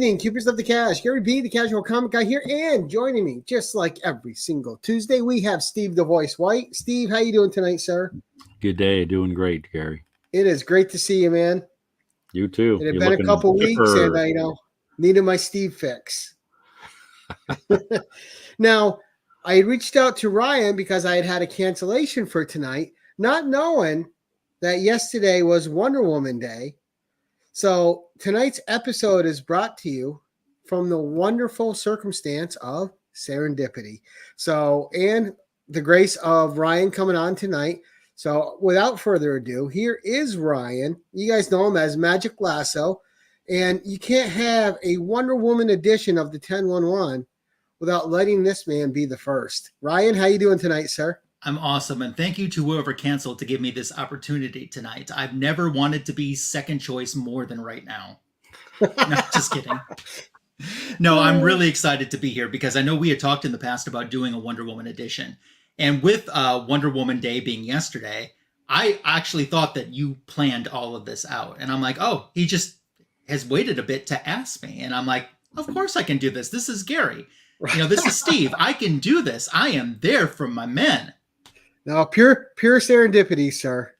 evening, Keepers of the Cash. Gary B, the casual comic guy here, and joining me, just like every single Tuesday, we have Steve the Voice White. Steve, how you doing tonight, sir? Good day. Doing great, Gary. It is great to see you, man. You too. It had been a couple weeks, and I, needed my Steve fix. Now, I reached out to Ryan because I had a cancellation for tonight, not knowing that yesterday was Wonder Woman Day. So tonight's episode is brought to you from the wonderful circumstance of serendipity. So, and the grace of Ryan coming on tonight. So without further ado, here is Ryan. You guys know him as Magic Lasso. And you can't have a Wonder Woman edition of the 1011 without letting this man be the first. Ryan, how you doing tonight, sir? I'm awesome, and thank you to whoever canceled to give me this opportunity tonight. I've never wanted to be second choice more than right now. No, just kidding. No, I'm really excited to be here because I know we had talked in the past about doing a Wonder Woman edition. And with Wonder Woman Day being yesterday, I actually thought that you planned all of this out. And I'm like, oh, he just has waited a bit to ask me. And I'm like, of course I can do this. This is Gary. You know, this is Steve. I can do this. I am there for my men. No, pure serendipity, sir.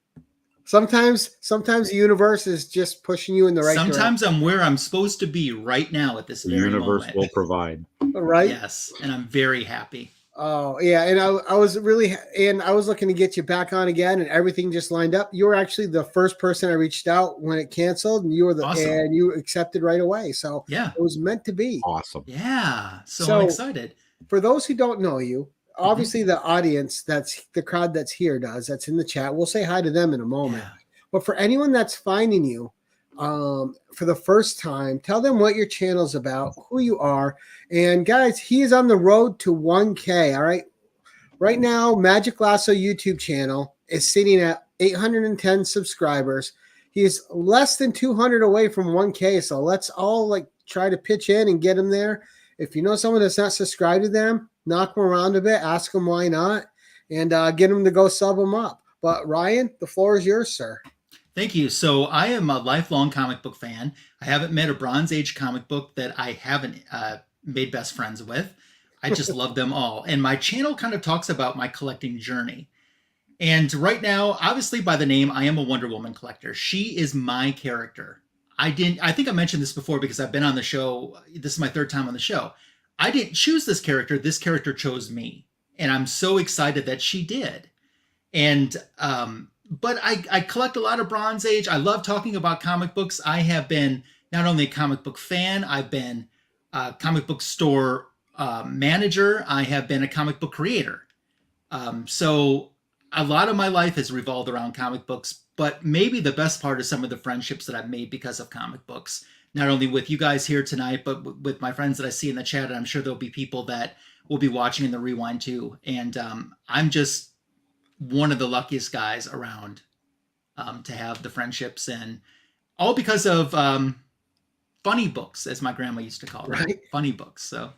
Sometimes the universe is just pushing you in the right direction. Sometimes I'm where I'm supposed to be right now at this very moment. The universe will provide. Right? Yes, and I'm very happy. Oh, yeah, and I was looking to get you back on again, and everything just lined up. You were actually the first person I reached out when it canceled, and you were and you accepted right away. So yeah, it was meant to be. Awesome. Yeah, so I'm excited. For those who don't know you, obviously the audience, that's the crowd that's here that's in the chat. We'll say hi to them in a moment. Yeah. But for anyone that's finding you for the first time, tell them what your channel's about, who you are. And guys, he is on the road to 1K. All right. Right now, Magic Lasso YouTube channel is sitting at 810 subscribers. He is less than 200 away from 1K. So let's all try to pitch in and get him there. If you know someone that's not subscribed to them, knock them around a bit, ask them why not, and get them to go sub them up. But Ryan, the floor is yours, sir. Thank you. So I am a lifelong comic book fan. I haven't met a Bronze Age comic book that I haven't made best friends with. I just love them all. And my channel kind of talks about my collecting journey. And right now, obviously by the name, I am a Wonder Woman collector. She is my character. I think I mentioned this before because I've been on the show. This is my third time on the show. I didn't choose this character. This character chose me. And I'm so excited that she did. And, but I collect a lot of Bronze Age. I love talking about comic books. I have been not only a comic book fan, I've been a comic book store manager. I have been a comic book creator. So a lot of my life has revolved around comic books, but maybe the best part is some of the friendships that I've made because of comic books. Not only with you guys here tonight, but with my friends that I see in the chat. And I'm sure there'll be people that will be watching in the rewind too. And I'm just one of the luckiest guys around to have the friendships, and all because of funny books, as my grandma used to call them. Right? Funny books. So.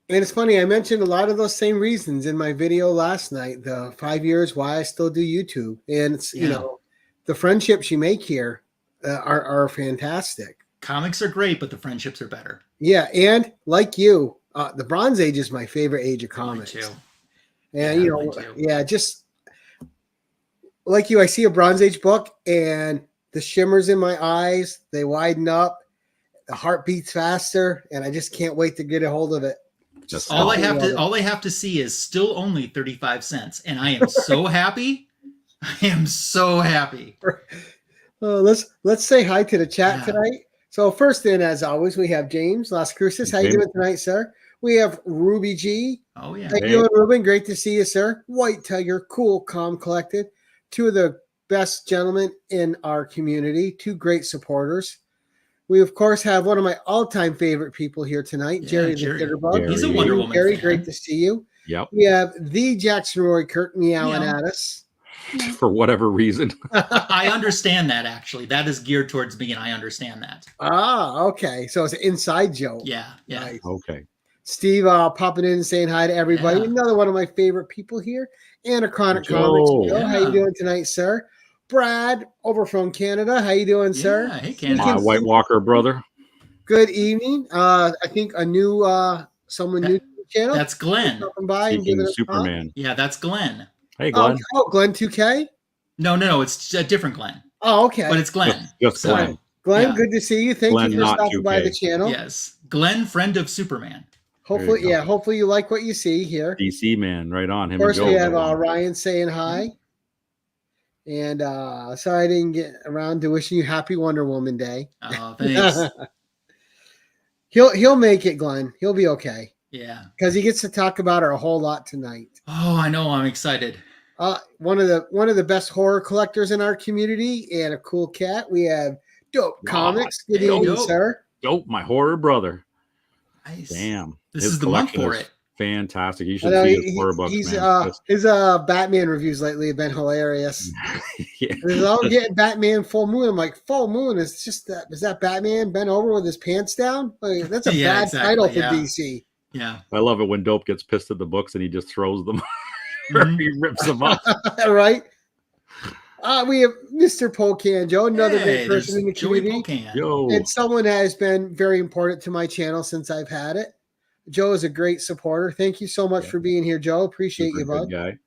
And it's funny, I mentioned a lot of those same reasons in my video last night, the 5 years why I still do YouTube. And it's, you know, the friendships you make here are fantastic. Comics are great, but the friendships are better. Yeah, and like you, the Bronze Age is my favorite age of comics. Mine too. And, just like you, I see a Bronze Age book, and the shimmers in my eyes, they widen up, the heart beats faster, and I just can't wait to get a hold of it. Just all I have to see is still only 35 cents, and I am so happy. I am so happy. Let's say hi to the chat tonight. So first in, as always, we have James Las Cruces. How you doing tonight, sir? We have Ruby G. Oh, yeah. How you doing, Ruben? Great to see you, sir. White Tiger, cool, calm, collected. Two of the best gentlemen in our community. Two great supporters. We, of course, have one of my all-time favorite people here tonight, Jerry the Jitterbug. He's a Wonder Woman Jerry, fan. great to see you. Yep. We have the Jackson Roy Kirk meowing at us. For whatever reason. I understand that, actually. That is geared towards me, and I understand that. Ah, okay. So it's an inside joke. Yeah, yeah. Nice. Okay. Steve popping in and saying hi to everybody. Yeah. Another one of my favorite people here. Anachronic Comics. Joe, how you doing tonight, sir? Brad, over from Canada. How you doing, sir? Hey, Canada. My White Walker brother. Good evening. I think a new someone new to the channel. That's Glenn. Stopping by and Speaking giving of us a call. Superman. Yeah, that's Glenn. Hey, Oh, Glenn. Glenn 2K. No, it's a different Glenn, Oh, okay. but it's Glenn. Just So, Glenn. Glenn, yeah. good to see you. Thank Glenn, you for not stopping by 2K. the channel. Yes, Glenn, friend of Superman. Hopefully, There you go. hopefully you like what you see here. DC man, right on him. First, and we Joe. have Ryan saying hi. And sorry I didn't get around to wishing you happy Wonder Woman Day. Oh, thanks. He'll make it, Glenn. He'll be okay. Yeah. Because he gets to talk about her a whole lot tonight. Oh, I know. I'm excited. One of the best horror collectors in our community and a cool cat. We have Dope Comics. Good hey, evening, Dope. sir. Dope, my horror brother. Nice. Damn. This His is the month collection for is it. Fantastic. You I should know, see his horror books, man. his Batman reviews lately have been hilarious. Yeah. I'm getting Batman Full Moon. I'm like, Full Moon is just that. Is that Batman bent over with his pants down? Like, that's a Yeah, bad exactly, title for yeah. DC. Yeah. I love it when Dope gets pissed at the books and he just throws them. Mhm. He rips them up. Right? We have Mr. Polkan Joe, another Hey, great person in the Joey community. Polkan. Yo. And someone that has been very important to my channel since I've had it. Joe is a great supporter. Thank you so much Yeah. for being here, Joe. Appreciate Super you, bud. good guy.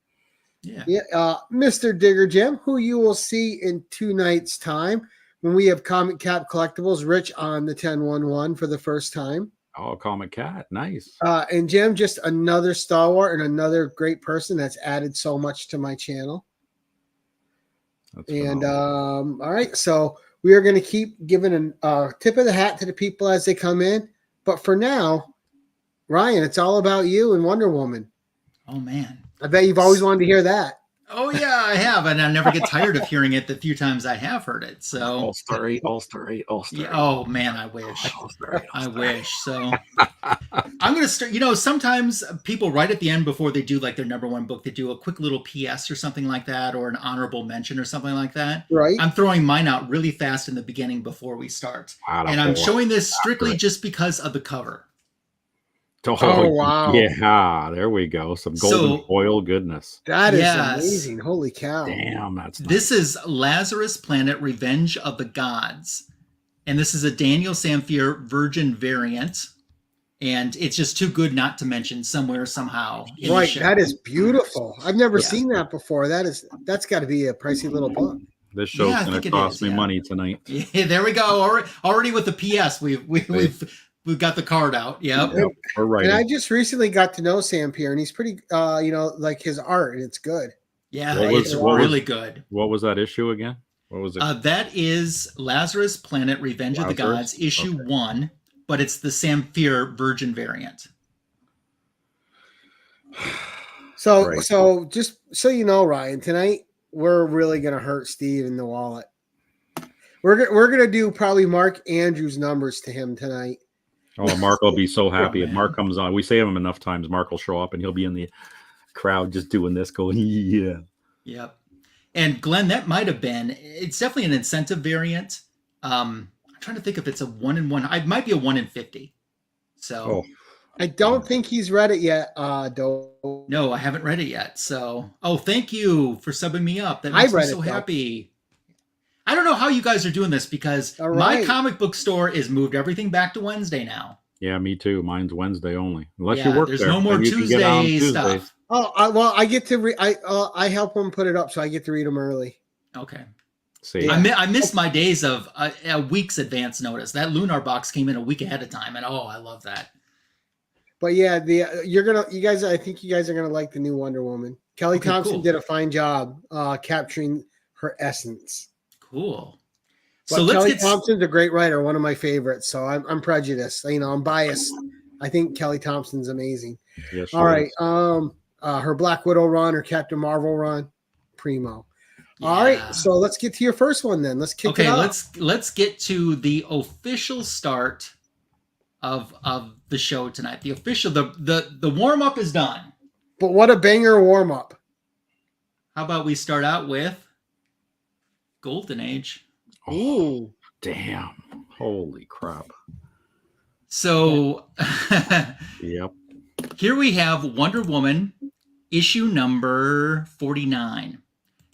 Yeah. Yeah, Mr. Digger Jim, who you will see in 2 nights' time when we have Comic Cap Collectibles, Rich on the 1011 for the first time. Oh, Comic Cat. Nice. And Jim, just another stalwart and another great person that's added so much to my channel. That's And phenomenal. all right, so we are going to keep giving a tip of the hat to the people as they come in. But for now, Ryan, it's all about you and Wonder Woman. Oh, man. I bet you've always wanted to hear that. Oh, yeah, I have. And I never get tired of hearing it the few times I have heard it. So, All-Star 8, All-Star 8, All-Star 8. yeah, oh, man, I wish. All-Star 8, I All-Star 8. wish. So, I'm going to start. Sometimes people right at the end before they do like their number one book, they do a quick little PS or something like that, or an honorable mention or something like that. Right. I'm throwing mine out really fast in the beginning before we start. And I'm showing this strictly just because of the cover. Oh, wow. Yeah, there we go. Some golden foil goodness. That is amazing. Holy cow. Damn, that's nice. This is Lazarus Planet Revenge of the Gods. And this is a Daniel Samfier Virgin variant. And it's just too good not to mention somewhere, somehow. Right. That is beautiful. I've never seen that before. That's got to be a pricey little book. This show's going to cost me money tonight. Yeah, there we go. Already with the PS, we've got the card out. Yep. We're right. And I just recently got to know Sam Pierre, and he's pretty, like his art, and it's good. Yeah, it's really good. What was that issue again? What was it? That is Lazarus Planet Revenge of the Gods, issue 1, but it's the Samfier Virgin variant. So just so you know, Ryan, tonight we're really gonna hurt Steve in the wallet. We're gonna do probably Mark Andrews numbers to him tonight. Oh, Mark will be so happy if Mark comes on. We say him enough times, Mark will show up and he'll be in the crowd just doing this, going, yeah. Yep. And Glenn, that might have been. It's definitely an incentive variant. I'm trying to think if it's a 1-in-1. It might be a 1 in 50. So. I don't think he's read it yet, Doe. No, I haven't read it yet. So, thank you for subbing me up. That makes me so happy. I don't know how you guys are doing this because my comic book store is moved everything back to Wednesday now. Yeah, me too. Mine's Wednesday only. Unless you work there's there. no more Tuesday stuff. Oh, I get to I help him put it up, so I get to read them early. Okay. See, I missed my days of a week's advance notice. That Lunar box came in a week ahead of time, and I love that. But yeah, I think you guys are gonna like the new Wonder Woman. Kelly Thompson did a fine job capturing her essence. Cool. But so Kelly Thompson's a great writer, one of my favorites. So I'm prejudiced. I'm biased. I think Kelly Thompson's amazing. Yes, all right. Her Black Widow run, her Captain Marvel run, primo. Yeah. All right. So let's get to your first one then. Let's kick it off. Let's get to the official start of the show tonight. The official the warm up is done. But what a banger warm up! How about we start out with Golden Age? Ooh, damn! Holy crap! So, yep. Here we have Wonder Woman issue number 49.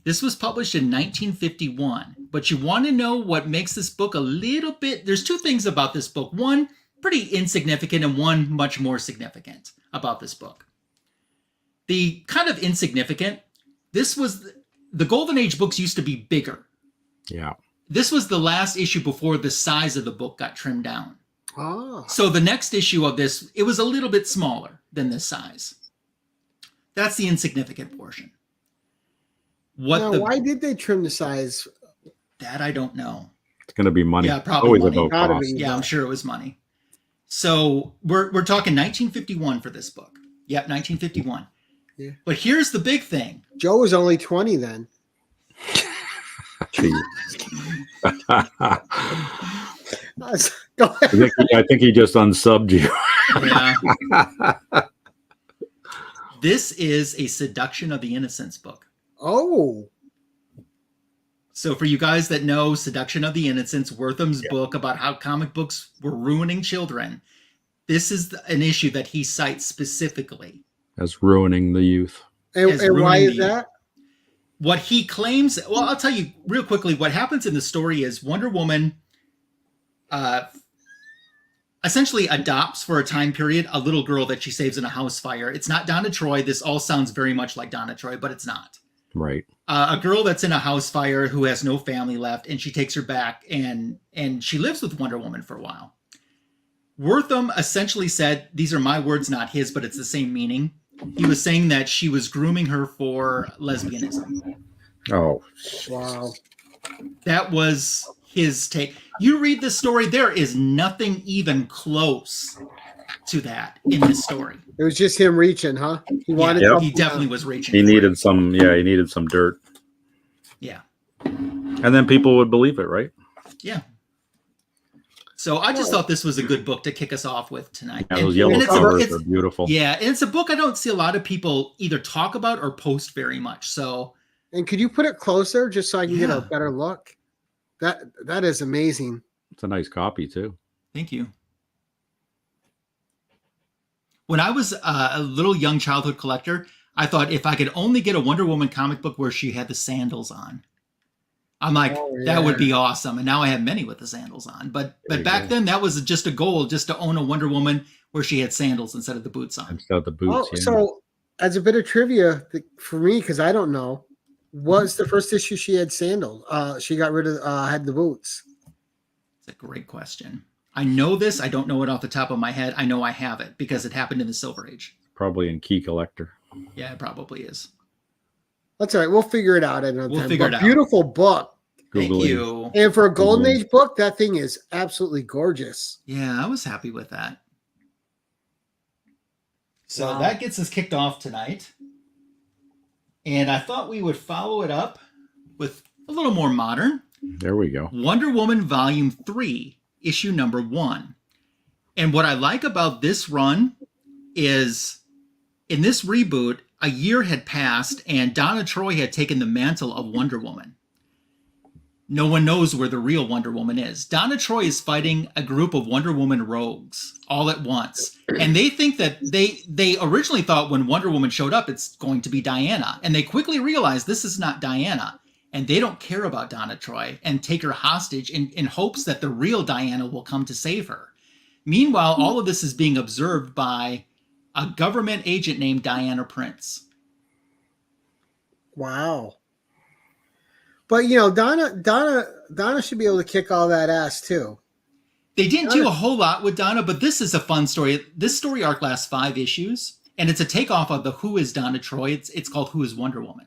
This was published in 1951, but you want to know what makes this book a little bit... There's two things about this book. One, pretty insignificant, and one much more significant about this book. The kind of insignificant, this was... The Golden Age books used to be bigger. Yeah. This was the last issue before the size of the book got trimmed down. Oh. So the next issue of this, it was a little bit smaller than this size. That's the insignificant portion. Why did they trim the size? That I don't know. It's going to be money. Yeah, probably Always money. about cost. Yeah, I'm sure it was money. So we're talking 1951 for this book. Yep, 1951. Yeah. But here's the big thing. Joe was only 20 then. Go ahead. I think he just unsubbed you. Yeah. This is a Seduction of the Innocents book. Oh. So for you guys that know Seduction of the Innocents, Wortham's book about how comic books were ruining children, this is an issue that he cites specifically. As ruining the youth. And why is that? What he claims, well, I'll tell you real quickly, what happens in the story is Wonder Woman essentially adopts for a time period a little girl that she saves in a house fire. It's not Donna Troy. This all sounds very much like Donna Troy, but it's not. Right. A girl that's in a house fire who has no family left, and she takes her back, and she lives with Wonder Woman for a while. Wortham essentially said, these are my words, not his, but it's the same meaning. He was saying that she was grooming her for lesbianism. Oh, wow. That was his take. You read this story, there is nothing even close to that in this story. It was just him reaching, huh? He wanted he definitely was reaching. He needed some dirt. Yeah. And then people would believe it, right? Yeah. So I just thought this was a good book to kick us off with tonight. Yeah, those yellow covers are beautiful. Yeah, and it's a book I don't see a lot of people either talk about or post very much. So, and could you put it closer just so I can get a better look? That is amazing. It's a nice copy too. Thank you. When I was a little young childhood collector, I thought if I could only get a Wonder Woman comic book where she had the sandals on, I'm like, that would be awesome. And now I have many with the sandals on. But back then, that was just a goal, just to own a Wonder Woman where she had sandals instead of the boots on. Instead of the boots. Oh, so as a bit of trivia for me, because I don't know, was the first issue she had sandals? She got rid of had the boots. It's a great question. I know this. I don't know it off the top of my head. I know I have it because it happened in the Silver Age. Probably in Key Collector. Yeah, it probably is. That's all right. We'll figure it out another time. Figure it out. Beautiful book. Thank you. And for a Golden Age book, that thing is absolutely gorgeous. Yeah, I was happy with that. So that gets us kicked off tonight. And I thought we would follow it up with a little more modern. There we go. Wonder Woman Volume 3, issue number 1. And what I like about this run is in this reboot, a year had passed and Donna Troy had taken the mantle of Wonder Woman. No one knows where the real Wonder Woman is. Donna Troy is fighting a group of Wonder Woman rogues all at once. And they think that they originally thought when Wonder Woman showed up, it's going to be Diana. And they quickly realize this is not Diana. And they don't care about Donna Troy and take her hostage in hopes that the real Diana will come to save her. Meanwhile, all of this is being observed by a government agent named Diana Prince. Wow. But you know, Donna should be able to kick all that ass too. They didn't do a whole lot with Donna, but this is a fun story. This story arc lasts 5 issues, and it's a takeoff of the Who is Donna Troy. It's called Who is Wonder Woman.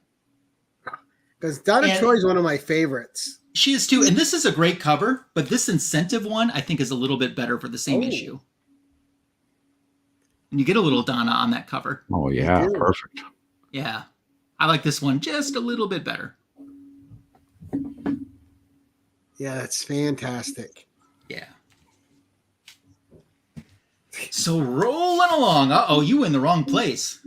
Because Donna Troy is one of my favorites. She is too, and this is a great cover, but this incentive one I think is a little bit better for the same issue. And you get a little Donna on that cover. Oh yeah, perfect. Yeah, I like this one just a little bit better. Yeah, that's fantastic. Yeah. So rolling along. Uh-oh, you in the wrong place.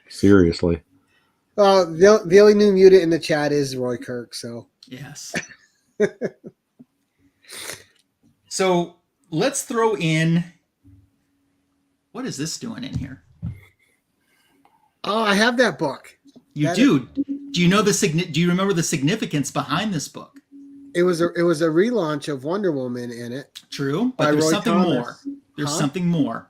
Seriously. The only new mutant in the chat is Roy Kirk, so. Yes. So let's throw in, what is this doing in here? Oh, I have that book. You do. Do you know do you remember the significance behind this book? It was a relaunch of Wonder Woman in it. True, but there's something more. There's something more.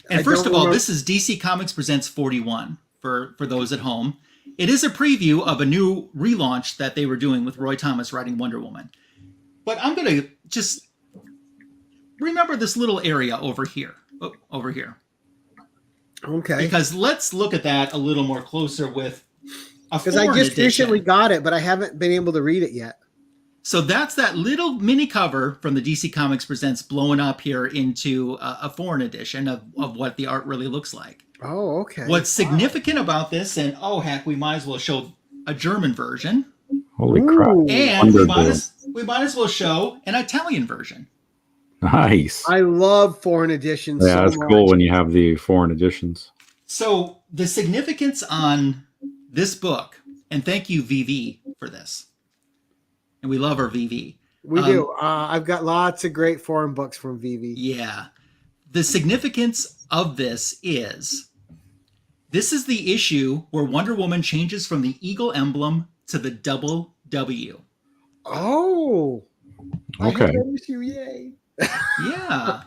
And first of all, this is DC Comics Presents 41 for those at home. It is a preview of a new relaunch that they were doing with Roy Thomas writing Wonder Woman. But I'm going to just remember this little area over here. Oh, over here. Okay. Because let's look at that a little more closer with a foreign Because I just edition. recently got it, but I haven't been able to read it yet. So that's that little mini cover from the DC Comics Presents blowing up here into a foreign edition of what the art really looks like. Oh, okay. What's significant about this, and oh heck, we might as well show a German version. Holy crap. And we might as well show an Italian version. Nice. I love foreign editions. Yeah, so it's much. cool when you have the foreign editions. So the significance on this book, and thank you, VV, for this. And we love our VV. We do. I've got lots of great foreign books from VV. Yeah. The significance of this is the issue where Wonder Woman changes from the eagle emblem to the double W. Oh. Okay. Yay. Yeah.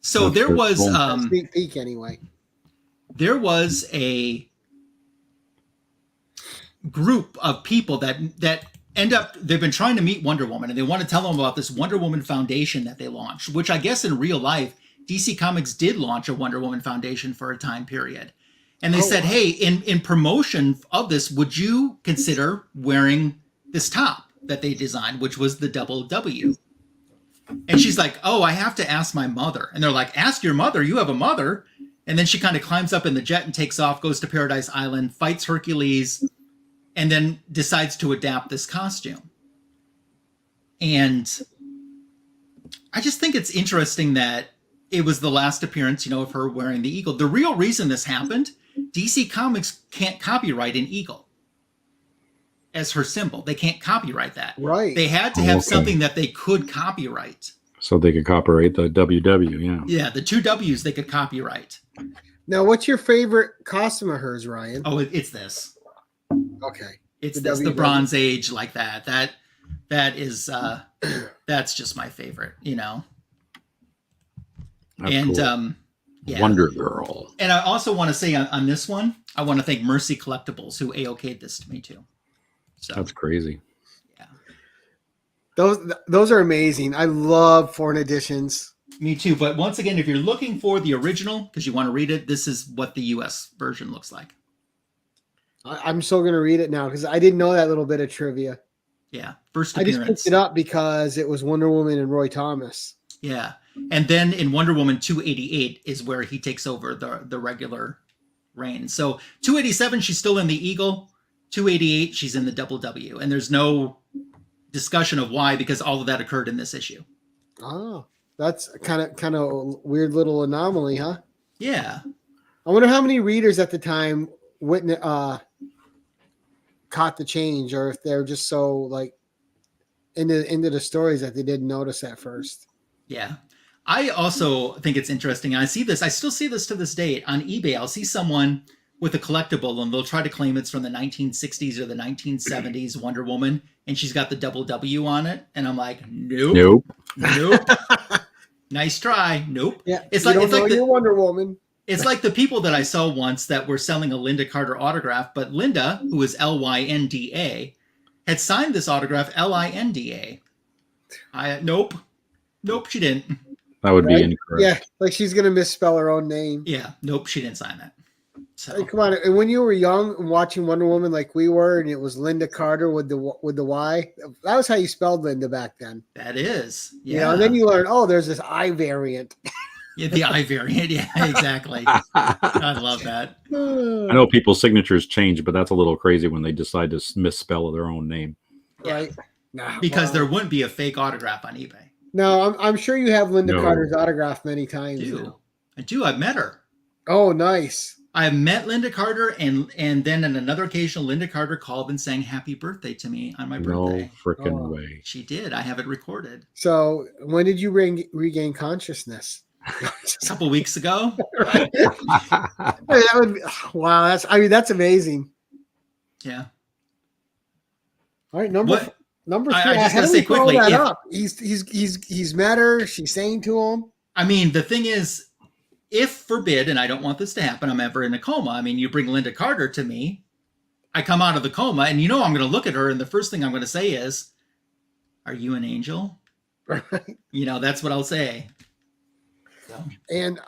So That's there pretty was cool. Sneak peek anyway. there was a group of people that end up, they've been trying to meet Wonder Woman and they want to tell them about this Wonder Woman Foundation that they launched, which I guess in real life, DC Comics did launch a Wonder Woman Foundation for a time period. And they said, hey, in promotion of this, would you consider wearing this top that they designed, which was the double W? And she's like, oh, I have to ask my mother. And they're like, ask your mother? You have a mother? And then she kind of climbs up in the jet and takes off, goes to Paradise Island, fights Hercules, and then decides to adapt this costume. And I just think it's interesting that it was the last appearance, of her wearing the eagle. The real reason this happened, DC Comics can't copyright an eagle as her symbol. They can't copyright that. Right. They had to have something that they could copyright. So they could copyright the WW, yeah. Yeah, the two W's they could copyright. Now, what's your favorite costume of hers, Ryan? Oh, it's this. Okay. It's The the WW. Bronze Age like that. That is that's just my favorite, That's and cool. yeah. Wonder Girl. And I also want to say on this one, I want to thank Mercy Collectibles who AOK'd this to me too. So That's crazy. yeah. Those are amazing. I love foreign editions. Me too. But once again, if you're looking for the original because you want to read it, this is what the US version looks like. I'm still going to read it now because I didn't know that little bit of trivia. Yeah. First I appearance. just picked it up because it was Wonder Woman and Roy Thomas. Yeah. And then in Wonder Woman 288 is where he takes over the regular reign. So 287, she's still in the eagle. 288, she's in the double W. And there's no discussion of why because all of that occurred in this issue. Oh, that's kind of weird little anomaly, huh? Yeah. I wonder how many readers at the time caught the change, or if they're just so like into the stories that they didn't notice at first. Yeah. I also think it's interesting. I still see this to this day on eBay. I'll see someone with a collectible and they'll try to claim it's from the 1960s or the 1970s Wonder Woman. And she's got the double W on it. And I'm like, nope. Nice try. Nope. Yeah. It's you like, don't know you're Wonder Woman. It's like the people that I saw once that were selling a Linda Carter autograph, but Linda, who is Lynda, had signed this autograph Linda. Nope, she didn't. That would be Right? incorrect. Yeah, like she's gonna misspell her own name. Yeah, nope, she didn't sign that. So Hey, come on! And when you were young and watching Wonder Woman like we were, and it was Linda Carter with the Y, that was how you spelled Linda back then. that is, Yeah. And then you learn, oh, there's this I variant. yeah, the I variant. Yeah, exactly. I love that. I know people's signatures change, but that's a little crazy when they decide to misspell their own name. Right? Nah, Because wow. there wouldn't be a fake autograph on eBay. No, I'm sure you have Linda No. Carter's autograph many times. I do. I've met her. Oh, nice. I met Linda Carter, and then on another occasion, Linda Carter called and sang "Happy Birthday" to me on my No birthday. freaking Oh. way. She did. I have it recorded. So when did you regain consciousness? a couple weeks ago. Right? That would be, wow, that's amazing. Yeah. All right, number three. I just How gotta do say we follow quickly, that up? He's met her. She's saying to him. I mean, the thing is, if forbid, and I don't want this to happen, I'm ever in a coma. I mean, you bring Linda Carter to me, I come out of the coma, and I'm going to look at her, and the first thing I'm going to say is, "Are you an angel?" Right. That's what I'll say. So. And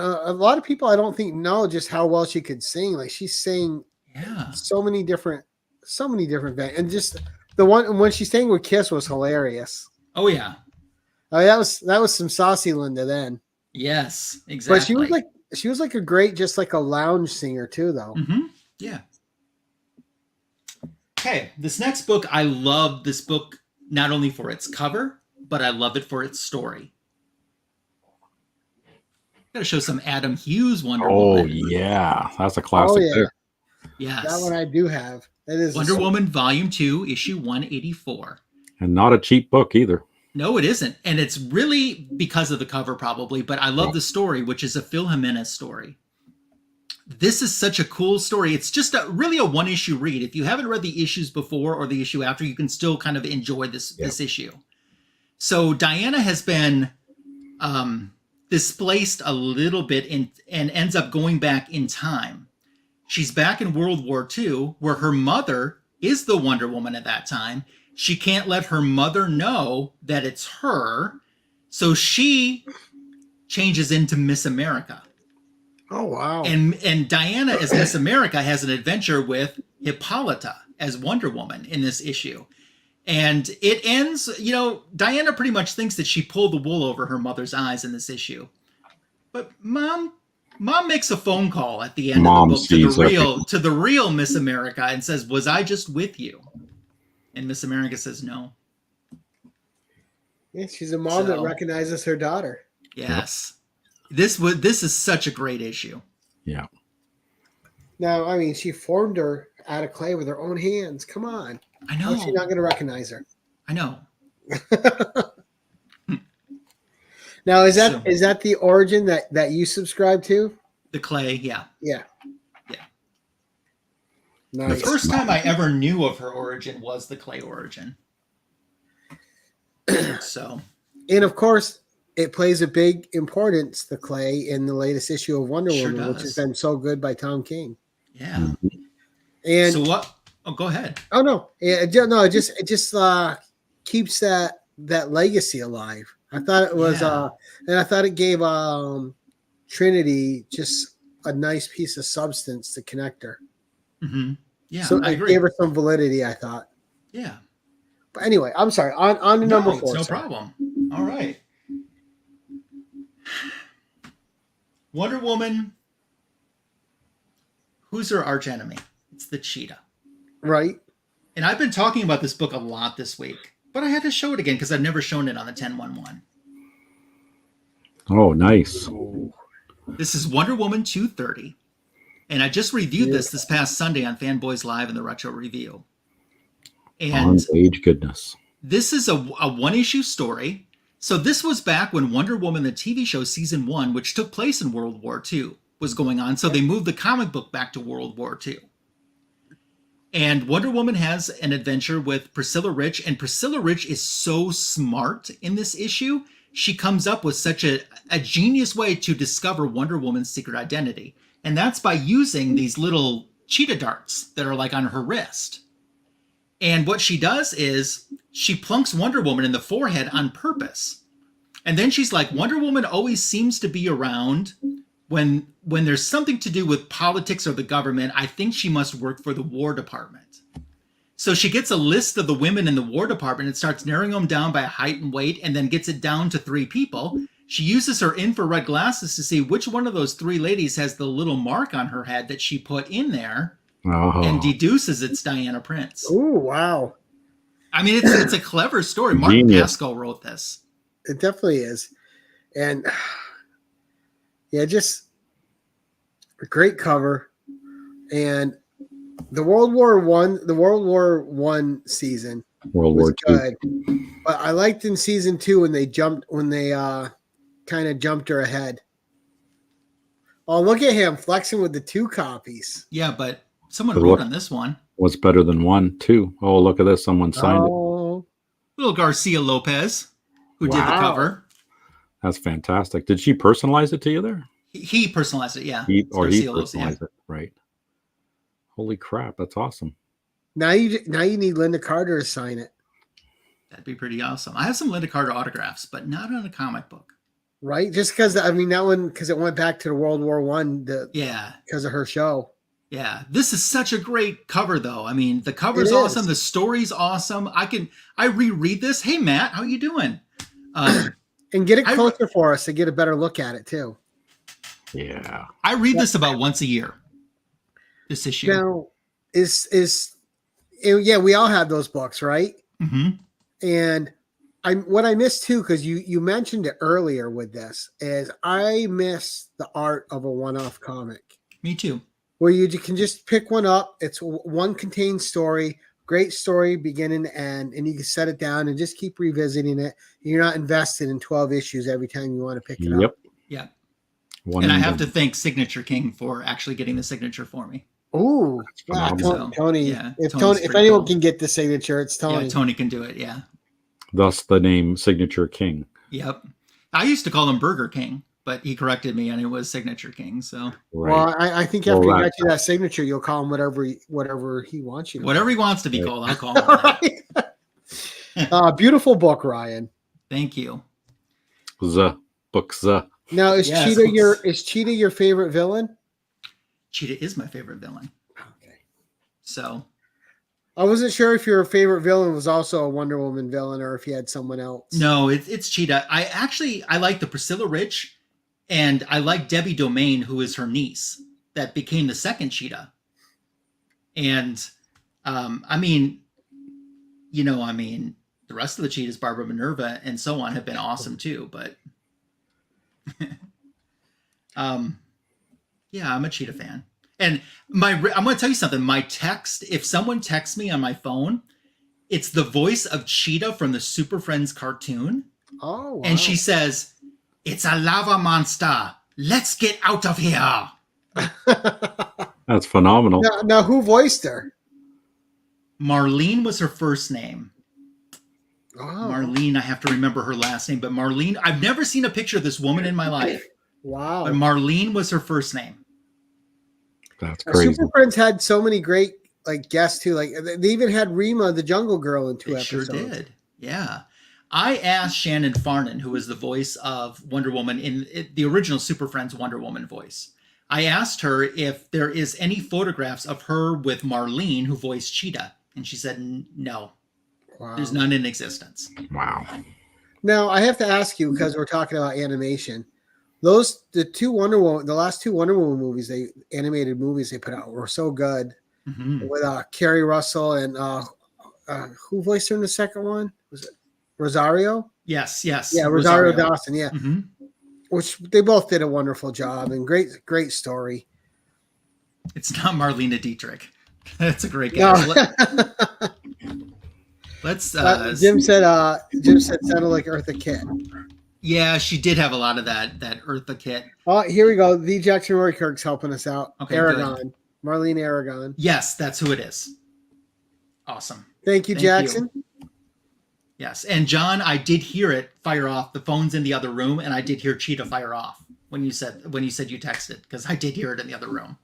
a lot of people I don't think know just how well she could sing. Like she's sang so many different bands. And just the one when she sang with Kiss was hilarious. Oh yeah. That was some saucy Linda then. Yes, exactly. But she was like a great, just like a lounge singer too, though. Mm-hmm. Yeah. Okay, this next book, I love this book not only for its cover, but I love it for its story. Got to show some Adam Hughes Wonder Woman. Oh yeah, that's a classic. There. Yes, that one I do have. That is Wonder Woman Volume 2, issue 184, and not a cheap book either. No, it isn't, and it's really because of the cover, probably. But I love the story, which is a Phil Jimenez story. This is such a cool story. It's just really a one-issue read. If you haven't read the issues before or the issue after, you can still kind of enjoy this issue. So Diana has been displaced a little bit and ends up going back in time. She's back in World War II, where her mother is the Wonder Woman at that time. She can't let her mother know that it's her, so she changes into Miss America. Oh, wow. And Diana as Miss America has an adventure with Hippolyta as Wonder Woman in this issue. And it ends, Diana pretty much thinks that she pulled the wool over her mother's eyes in this issue. But Mom makes a phone call at the end of the book to the real Miss America and says, "Was I just with you?" And Miss America says no. Yeah, she's a mom that recognizes her daughter. Yes. This is such a great issue. Yeah. Now, I mean, she formed her out of clay with her own hands. Come on. I know. How's she not going to recognize her? I know. Now, is that the origin that you subscribe to? The clay, yeah. Yeah. Yeah. Nice. The first time I ever knew of her origin was the clay origin. So. And of course, it plays a big importance, the clay, in the latest issue of Wonder Woman, which has been so good by Tom King. Yeah. Mm-hmm. And so what? Oh, go ahead. Oh no, it just keeps that legacy alive. I thought it was, and I thought it gave Trinity just a nice piece of substance to connect her. Mm-hmm. Yeah, so I agree. Gave her some validity, I thought. Yeah. But anyway, I'm sorry. On to number 4. No problem. All right. Wonder Woman. Who's her archenemy? It's the cheetah. Right. And I've been talking about this book a lot this week, but I had to show it again because I've never shown it on the 10-1-1. Oh, nice. This is Wonder Woman 230. And I just reviewed this past Sunday on Fanboys Live in the Retro Review. And on page goodness. This is a one-issue story. So this was back when Wonder Woman, the TV show season 1, which took place in World War II, was going on. So they moved the comic book back to World War II. And Wonder Woman has an adventure with Priscilla Rich. And Priscilla Rich is so smart in this issue. She comes up with such a genius way to discover Wonder Woman's secret identity. And that's by using these little cheetah darts that are like on her wrist. And what she does is she plunks Wonder Woman in the forehead on purpose. And then she's like, Wonder Woman always seems to be around when there's something to do with politics or the government. I think she must work for the War Department. So she gets a list of the women in the War Department and starts narrowing them down by height and weight, and then gets it down to 3 people. She uses her infrared glasses to see which one of those 3 ladies has the little mark on her head that she put in there. And deduces it's Diana Prince. Oh, wow. I mean, it's a clever story. Martin Pascal wrote this. It definitely is. And yeah, just a great cover. And the World War One season World was War good. But I liked in season 2 when they kind of jumped her ahead. Oh, look at him flexing with the 2 copies. Yeah, but someone wrote on this one. What's better than 1, 2? Oh, look at this. Someone signed it. Little Garcia Lopez, who did the cover. That's fantastic. Did she personalize it to you there? He personalized it, yeah. He personalized it, right. Holy crap, that's awesome. Now you need Linda Carter to sign it. That'd be pretty awesome. I have some Linda Carter autographs, but not on a comic book. Right? Just because, I mean, that one, because it went back to the World War One. Yeah. Because of her show. Yeah. This is such a great cover, though. I mean, the cover's awesome. The story's awesome. I reread this. Hey, Matt, how you doing? And get it closer for us to get a better look at it, too. Yeah. I read this about once a year. This issue. Now, yeah, we all have those books, right? Mm-hmm. And what I missed too, because you mentioned it earlier with this, is I miss the art of a one-off comic. Me too. Where you can just pick one up. It's one contained story, great story, beginning to end, and you can set it down and just keep revisiting it. You're not invested in 12 issues every time you want to pick it up. Yep. And I have to thank Signature King for actually getting the signature for me. Oh, Tony! If anyone can get the signature, it's Tony. Yeah, Tony can do it. Yeah. Thus the name Signature King. Yep. I used to call him Burger King, but he corrected me, and it was Signature King. So. Right. Well, I think after you got you that signature, you'll call him whatever he wants you to. Whatever he wants to be called, I'll call him. Beautiful book, Ryan. Thank you. Books. Now, is Cheetah your favorite villain? Cheetah is my favorite villain. Okay. So. I wasn't sure if your favorite villain was also a Wonder Woman villain or if you had someone else. No, it's Cheetah. I like the Priscilla Rich, and I like Debbie Domain, who is her niece, that became the second Cheetah. And, the rest of the Cheetahs, Barbara Minerva and so on, have been awesome too. But, yeah, I'm a Cheetah fan. And I'm going to tell you something. My text, if someone texts me on my phone, it's the voice of Cheetah from the Super Friends cartoon. Oh, wow. And she says, "It's a lava monster. Let's get out of here." That's phenomenal. Now, who voiced her? Marlene was her first name. Oh. Marlene, I have to remember her last name, but Marlene, I've never seen a picture of this woman in my life. Wow. But Marlene was her first name. That's crazy. Super Friends had so many great guests too. Like they even had Rima, the Jungle Girl, in 2 episodes. Sure did. Yeah. I asked Shannon Farnan, who was the voice of Wonder Woman in the original Super Friends Wonder Woman voice. I asked her if there is any photographs of her with Marlene, who voiced Cheetah, and she said no. Wow. There's none in existence. Wow. Now I have to ask you, because we're talking about animation. The last 2 Wonder Woman movies, animated movies they put out were so good. Mm-hmm. With Kerry Russell and who voiced her in the second one? Was it Rosario? Yes. Yeah, Rosario Dawson. Yeah, mm-hmm. Which they both did a wonderful job and great story. It's not Marlena Dietrich. That's a great guess. No. Let's. Jim said sounded like Eartha Kitt. Yeah, she did have a lot of that Eartha Kitt. Oh, here we go. The Jackson Roy Kirk's helping us out. Okay, Aragon. Good. Marlene Aragon. Yes, that's who it is. Awesome. Thank you, Jackson. You. Yes, and John, I did hear it fire off. The phone's in the other room, and I did hear Cheetah fire off when you said you texted, because I did hear it in the other room.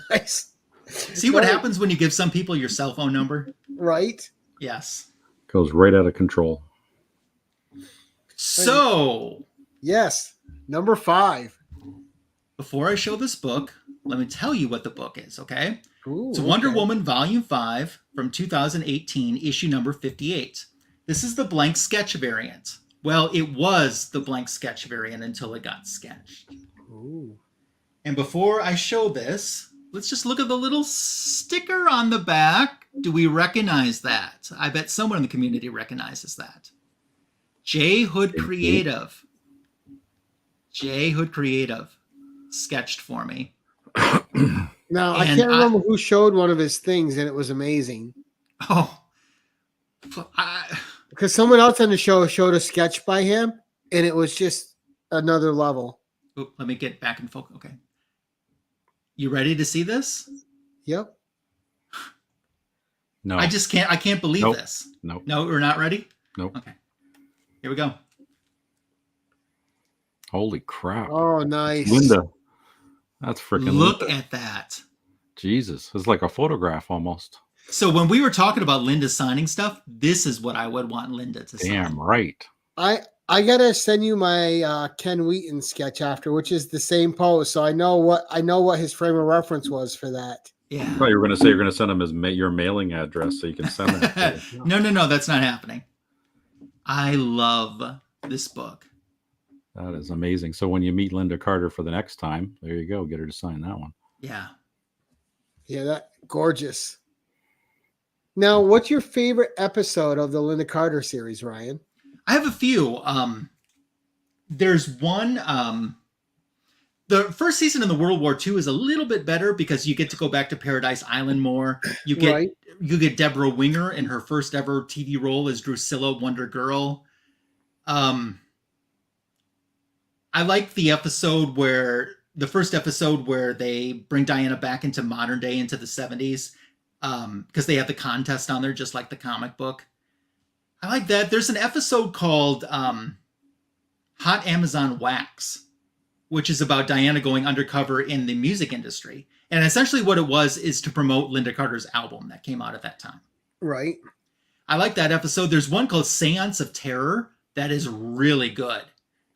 Nice. See what happens when you give some people your cell phone number? Right. Yes. Goes right out of control. So. Yes. Number 5. Before I show this book, let me tell you what the book is, okay? Ooh, it's Wonder Woman Volume 5 from 2018, issue number 58. This is the blank sketch variant. Well, it was the blank sketch variant until it got sketched. Ooh. And before I show this, let's just look at the little sticker on the back. Do we recognize that? I bet someone in the community recognizes that. J. Hood Creative. J. Hood Creative sketched for me. Now, I can't remember who showed one of his things, and it was amazing. Oh. Because someone else on the show showed a sketch by him, and it was just another level. Oop, let me get back in focus. Okay. You ready to see this? Yep. No. I can't believe this. Nope. No, we're not ready? Nope. Okay. Here we go. Holy crap. Oh, nice. Linda. That's freaking Look Linda. at that. Jesus. It's like a photograph almost. So when we were talking about Linda signing stuff, this is what I would want Linda to sign. Damn right. I gotta send you my Ken Wheaton sketch after, which is the same pose. So I know what his frame of reference was for that. Yeah. I thought you were going to say you're going to send him your mailing address so you can send it. No, that's not happening. I love this book. That is amazing. So when you meet Linda Carter for the next time, there you go. Get her to sign that one. Yeah. Yeah, that gorgeous. Now, what's your favorite episode of the Linda Carter series, Ryan? I have a few. There's one. The first season in the World War II is a little bit better because you get to go back to Paradise Island more. You get Deborah Winger in her first ever TV role as Drusilla Wonder Girl. I like the first episode where they bring Diana back into modern day, into the 70s, because they have the contest on there, just like the comic book. I like that. There's an episode called Hot Amazon Wax, which is about Diana going undercover in the music industry. And essentially what it was is to promote Linda Carter's album that came out at that time. Right. I like that episode. There's one called Seance of Terror that is really good,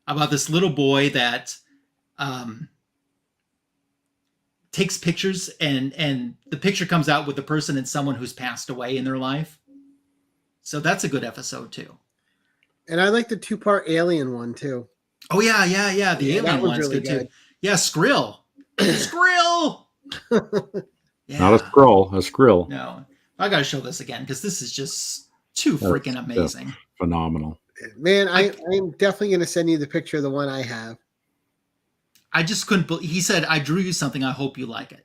about this little boy that takes pictures and the picture comes out with the person and someone who's passed away in their life. So that's a good episode too. And I like the 2-part Alien one too. Oh yeah. The Alien one's really good too. Yeah, Skrill. Skrill. Yeah. Not a scroll, a skrill. No, I got to show this again because this is just too freaking amazing. Phenomenal. Man, I'm definitely going to send you the picture of the one I have. I just couldn't believe. He said, "I drew you something. I hope you like it."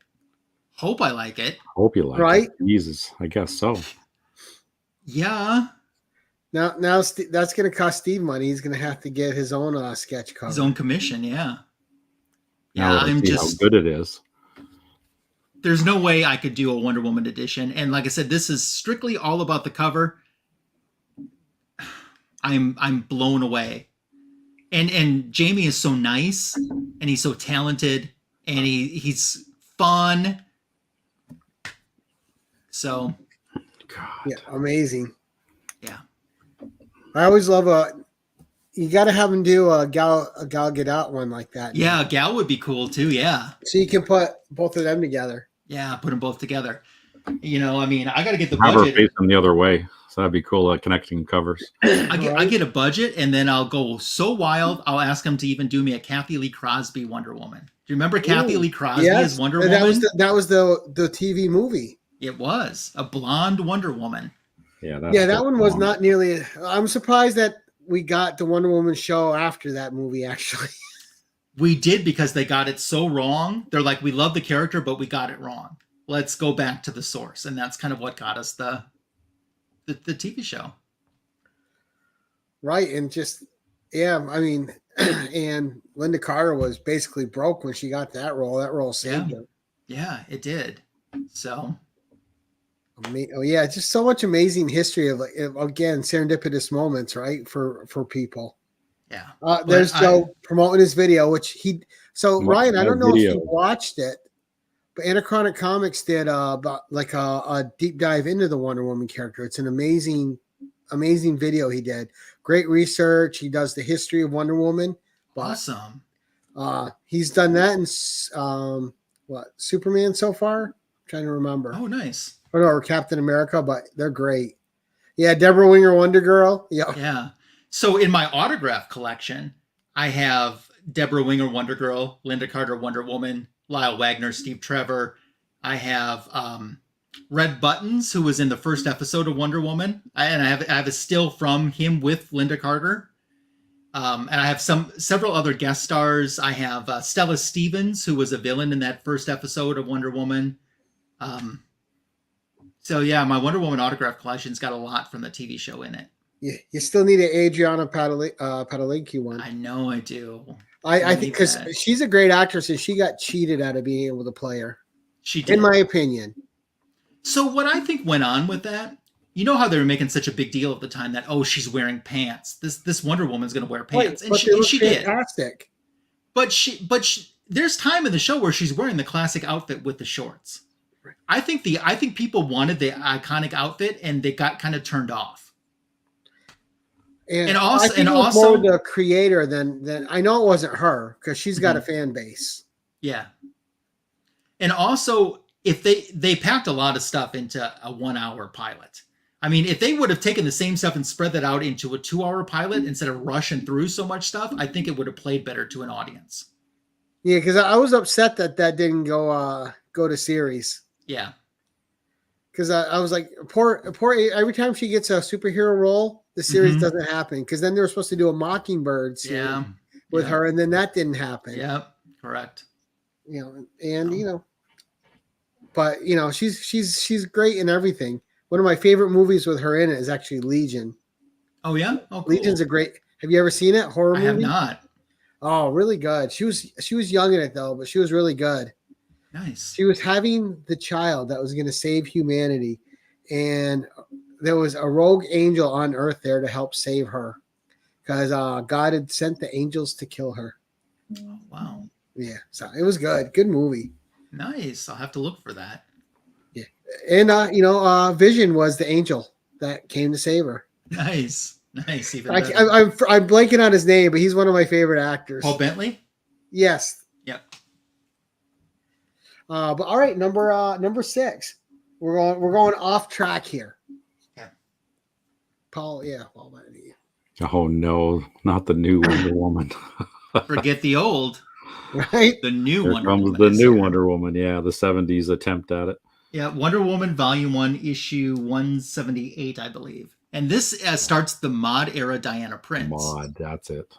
Hope I like it. Hope you like right? it. Jesus, I guess so. Yeah. Now that's going to cost Steve money. He's going to have to get his own sketch cover. His own commission, yeah. Now Yeah, I'm just how good it is. There's no way I could do a Wonder Woman edition. And like I said, this is strictly all about the cover. I'm blown away. And Jamie is so nice and he's so talented and he's fun. So God. Yeah, amazing. Yeah. I always love you got to have him do a Gal Gadot one like that. Yeah, Gal would be cool too. Yeah. So you can put both of them together. Yeah, put them both together. I mean, I got to get the Have her budget. face them the other way. So that'd be cool, connecting covers. I get a budget, and then I'll go so wild. I'll ask him to even do me a Kathy Lee Crosby Wonder Woman. Do you remember Kathy Lee Crosby as Wonder Woman? That was the TV movie. It was a blonde Wonder Woman. Yeah, that one was not nearly. I'm surprised that we got the Wonder Woman show after that movie. Actually, we did because they got it so wrong. They're like, we love the character, but we got it wrong. Let's go back to the source, and that's kind of what got us the TV show. Right, and just I mean, and Linda Carter was basically broke when she got that role. That role saved her. Yeah, it did. So. Just so much amazing history of again serendipitous moments, right? For people. Yeah. There's Joe promoting his video, which Ryan, I don't know if you watched it, but Anachronic Comics did about like a deep dive into the Wonder Woman character. It's an amazing video he did. Great research. He does the history of Wonder Woman. Awesome. He's done that in Superman so far? I'm trying to remember. Oh, nice. Or Captain America, but they're great. Yeah, Deborah Winger, Wonder Girl. Yeah. So in my autograph collection, I have Deborah Winger, Wonder Girl, Linda Carter, Wonder Woman, Lyle Wagner, Steve Trevor. I have Red Buttons, who was in the first episode of Wonder Woman, and I have a still from him with Linda Carter. And I have several other guest stars. I have Stella Stevens, who was a villain in that first episode of Wonder Woman. So yeah, my Wonder Woman autograph collection's got a lot from the TV show in it. You still need an Adriana Padalecki one. I know I do. I think because that. she's a great actress and she got cheated out of being able to play her. She did. In my opinion. So what I think went on with that, you know how they were making such a big deal at the time that, oh, she's wearing pants. This Wonder Woman's going to wear pants. Right, and she fantastic. did. But she there's time in the show where she's wearing the classic outfit with the shorts. Right. I think people wanted the iconic outfit and they got kind of turned off. And also, I think it was more the creator than I know it wasn't her because she's got a fan base. Yeah. And also, if they packed a lot of stuff into a 1 hour pilot. I mean, if they would have taken the same stuff and spread that out into a 2 hour pilot instead of rushing through so much stuff, I think it would have played better to an audience. Yeah, because I was upset that didn't go to series. Yeah. Because I was like, poor. Every time she gets a superhero role, the series doesn't happen. Because then they were supposed to do a Mockingbird scene with her, and then that didn't happen. Yeah, correct. But she's great in everything. One of my favorite movies with her in it is actually Legion. Oh yeah, cool. Legion's a great. Have you ever seen it? Horror movie? I have not. Oh, really good. She was young in it though, but she was really good. Nice. She was having the child that was going to save humanity, and there was a rogue angel on Earth there to help save her, because God had sent the angels to kill her. Oh, wow. Yeah, so it was good. Good movie. Nice. I'll have to look for that. Yeah, and Vision was the angel that came to save her. Nice. Even I'm blanking on his name, but he's one of my favorite actors. Paul Bentley? Yes. Yep. But all right, number 6. We're going off track here. Yeah. Paul, yeah. Paul Bentley. Oh no, not the new Wonder Woman. Forget the old. Right? The new Here Wonder comes Woman. the new Wonder Woman. Yeah, the 70s attempt at it. Yeah, Wonder Woman Volume 1, Issue 178, I believe. And this starts the mod era Diana Prince. Mod, that's it.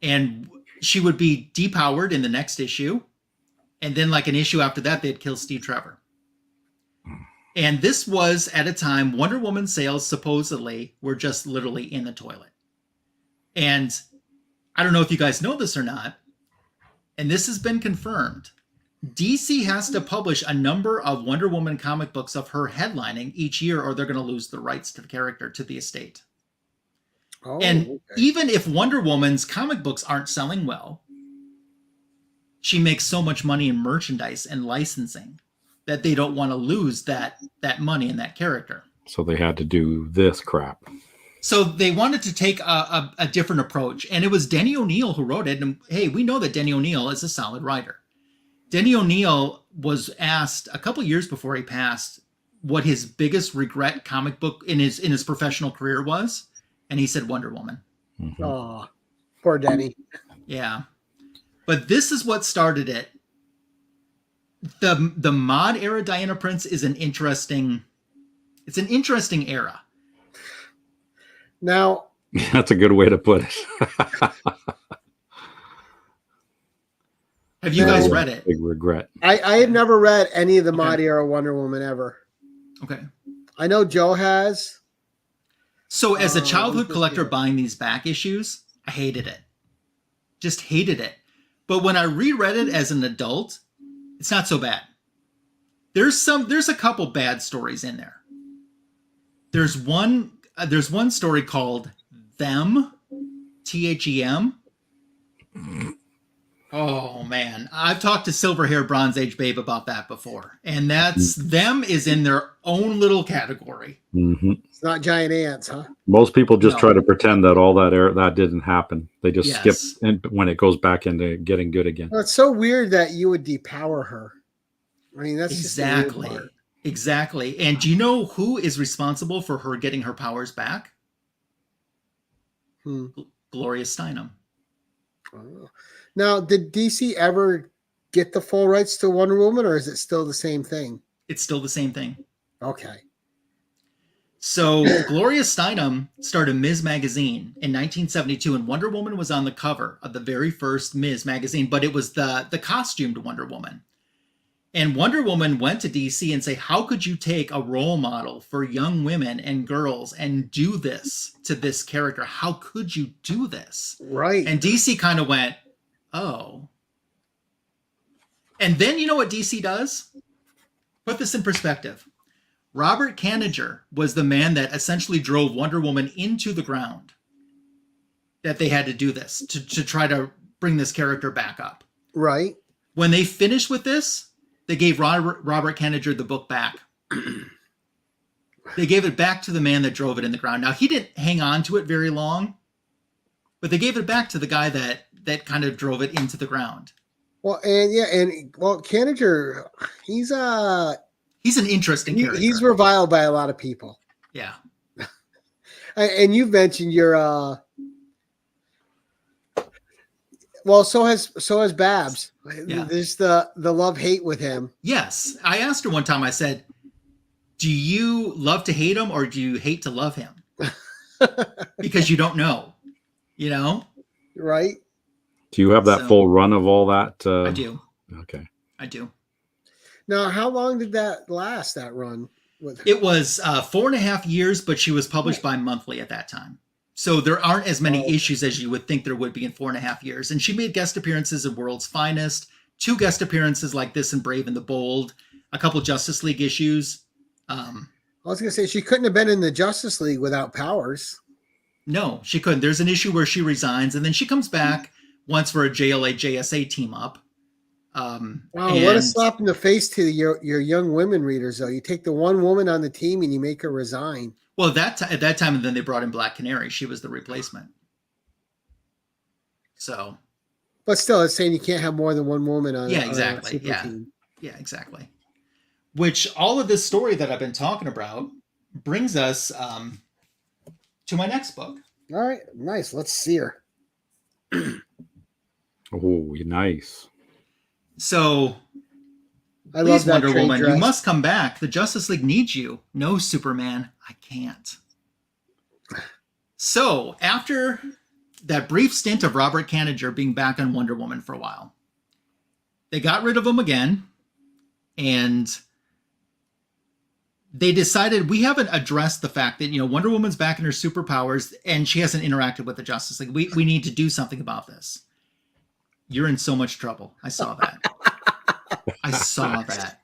And she would be depowered in the next issue. And then like an issue after that, they'd kill Steve Trevor. And this was at a time Wonder Woman sales supposedly were just literally in the toilet. And I don't know if you guys know this or not, and this has been confirmed. DC has to publish a number of Wonder Woman comic books of her headlining each year, or they're going to lose the rights to the character to the estate. Oh, and okay. Even if Wonder Woman's comic books aren't selling well, she makes so much money in merchandise and licensing that they don't want to lose that money and that character. So they had to do this crap. So they wanted to take a different approach. And it was Denny O'Neil who wrote it. And hey, we know that Denny O'Neil is a solid writer. Denny O'Neil was asked a couple years before he passed what his biggest regret comic book in his professional career was. And he said Wonder Woman. Mm-hmm. Oh, poor Denny. Yeah. But this is what started it. The mod era Diana Prince is an interesting era. Now, that's a good way to put it. Have you guys read it? Big regret. I had never read any of the mod era Wonder Woman ever. Okay. I know Joe has. So as a childhood collector buying these back issues, I hated it. Just hated it. But when I reread it as an adult, it's not so bad. There's a couple bad stories in there. There's one story called Them, THEM. Oh man, I've talked to Silver Hair Bronze Age Babe about that before, and Them is in their own little category. Mm-hmm. It's not giant ants, huh? Most people just try to pretend that all that didn't happen. They just skip when it goes back into getting good again. Well, it's so weird that you would depower her. I mean, that's exactly. And do you know who is responsible for her getting her powers back? Gloria Steinem. Oh. Now, did DC ever get the full rights to Wonder Woman, or is it still the same thing? It's still the same thing. Okay. So Gloria Steinem started Ms. Magazine in 1972, and Wonder Woman was on the cover of the very first Ms. Magazine, but it was the costumed Wonder Woman. And Wonder Woman went to DC and say, how could you take a role model for young women and girls and do this to this character? How could you do this? Right. And DC kind of went, oh. And then you know what DC does? Put this in perspective. Robert Kaniger was the man that essentially drove Wonder Woman into the ground. That they had to do this to try to bring this character back up. Right. When they finished with this, they gave Robert Kaniger the book back. They gave it back to the man that drove it in the ground. Now, he didn't hang on to it very long, but they gave it back to the guy that kind of drove it into the ground. Well, Kaniger, he's an interesting character. He's reviled by a lot of people. Yeah. And you've mentioned your well, so has Babs. Yeah. There's the love-hate with him. Yes. I asked her one time, I said, do you love to hate him or do you hate to love him? Because you don't know, you know? Right. Do you have that full run of all that? I do. Okay. I do. Now, how long did that last, that run? It was 4.5 years, but she was published bi-monthly at that time. So there aren't as many issues as you would think there would be in 4.5 years. And she made guest appearances in World's Finest, 2 guest appearances like this in Brave and the Bold, a couple Justice League issues. I was going to say, she couldn't have been in the Justice League without powers. No, she couldn't. There's an issue where she resigns, and then she comes back once for a JLA JSA team up. Wow, what a slap in the face to your young women readers, though. You take the one woman on the team and you make her resign. Well, at that time, and then they brought in Black Canary. She was the replacement. So, but still, it's saying you can't have more than one woman on. Exactly. On a super team. Yeah, exactly. Which all of this story that I've been talking about brings us to my next book. All right, nice. Let's see her. Oh, nice. So, I love that Wonder Woman, dress. you must come back. The Justice League needs you. No, Superman, I can't. So, after that brief stint of Robert Kaniger being back on Wonder Woman for a while, they got rid of him again, and they decided we haven't addressed the fact that, Wonder Woman's back in her superpowers, and she hasn't interacted with the Justice League. We need to do something about this. You're in so much trouble. I saw that. I saw that.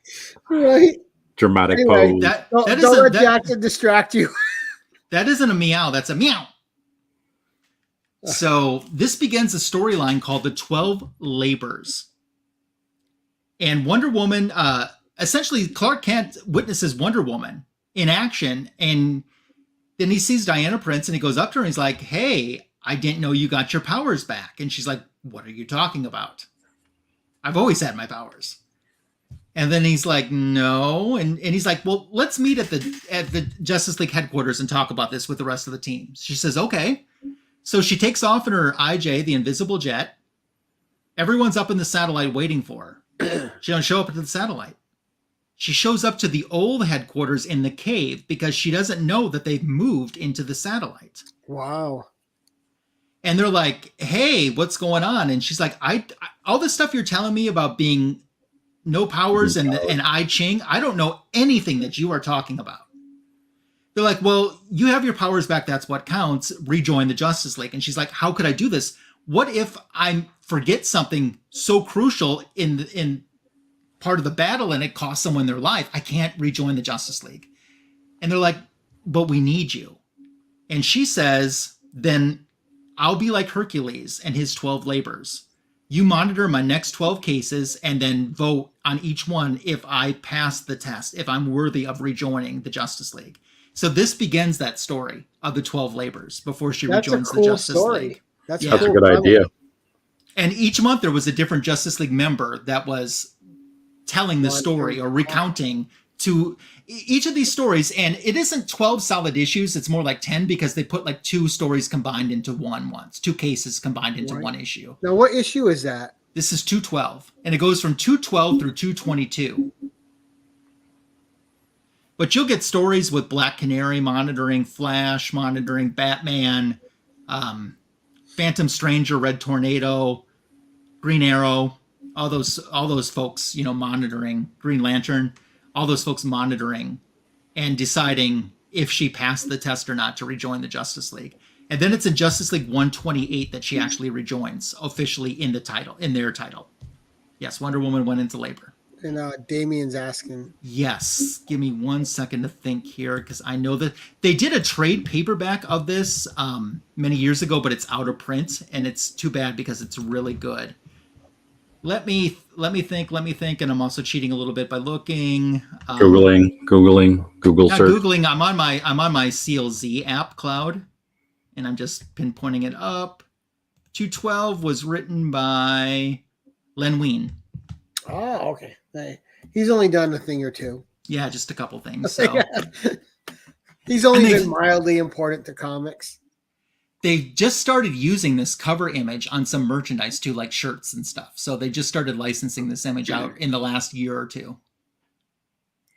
Right. Dramatic anyway, pose. Don't let Jackson distract you. That isn't a meow. That's a meow. So this begins a storyline called The 12 Labors. And Wonder Woman, essentially Clark Kent witnesses Wonder Woman in action. And then he sees Diana Prince and he goes up to her and he's like, hey, I didn't know you got your powers back. And she's like, what are you talking about? I've always had my powers. And then he's like, no. And he's like, well, let's meet at the Justice League headquarters and talk about this with the rest of the team. She says, okay. So she takes off in her IJ, the invisible jet. Everyone's up in the satellite waiting for her. She don't show up at the satellite. She shows up to the old headquarters in the cave because she doesn't know that they've moved into the satellite. Wow. And they're like, hey, what's going on? And she's like, I all this stuff you're telling me about being no powers and I Ching, I don't know anything that you are talking about. They're like, well, you have your powers back. That's what counts. Rejoin the Justice League. And she's like, how could I do this? What if I forget something so crucial in part of the battle and it costs someone their life? I can't rejoin the Justice League. And they're like, but we need you. And she says, then I'll be like Hercules and his 12 labors. You monitor my next 12 cases and then vote on each one if I pass the test, if I'm worthy of rejoining the Justice League. So this begins that story of the 12 labors before she rejoins the Justice League. That's a good idea. And each month there was a different Justice League member that was telling the story or recounting to each of these stories. And it isn't 12 solid issues. It's more like 10 because they put like 2 stories combined into one once, 2 cases combined into one issue. Now, what issue is that? This is 212, and it goes from 212 through 222. But you'll get stories with Black Canary monitoring Flash, monitoring Batman, Phantom Stranger, Red Tornado, Green Arrow, all those folks, monitoring Green Lantern, all those folks monitoring and deciding if she passed the test or not to rejoin the Justice League. And then it's in Justice League 128 that she actually rejoins officially in their title. Yes, Wonder Woman went into labor. And Damien's asking. Yes. Give me 1 second to think here, because I know that they did a trade paperback of this many years ago, but it's out of print, and it's too bad because it's really good. Let me think, and I'm also cheating a little bit by looking. Google Not search. Googling. I'm on my CLZ app cloud, and I'm just pinpointing it up. 212 was written by Len Wein. Oh, okay. Hey, he's only done a thing or two. Yeah, just a couple things. So He's only been mildly important to comics. they just started using this cover image on some merchandise too, like shirts and stuff. So they just started licensing this image out in the last year or two.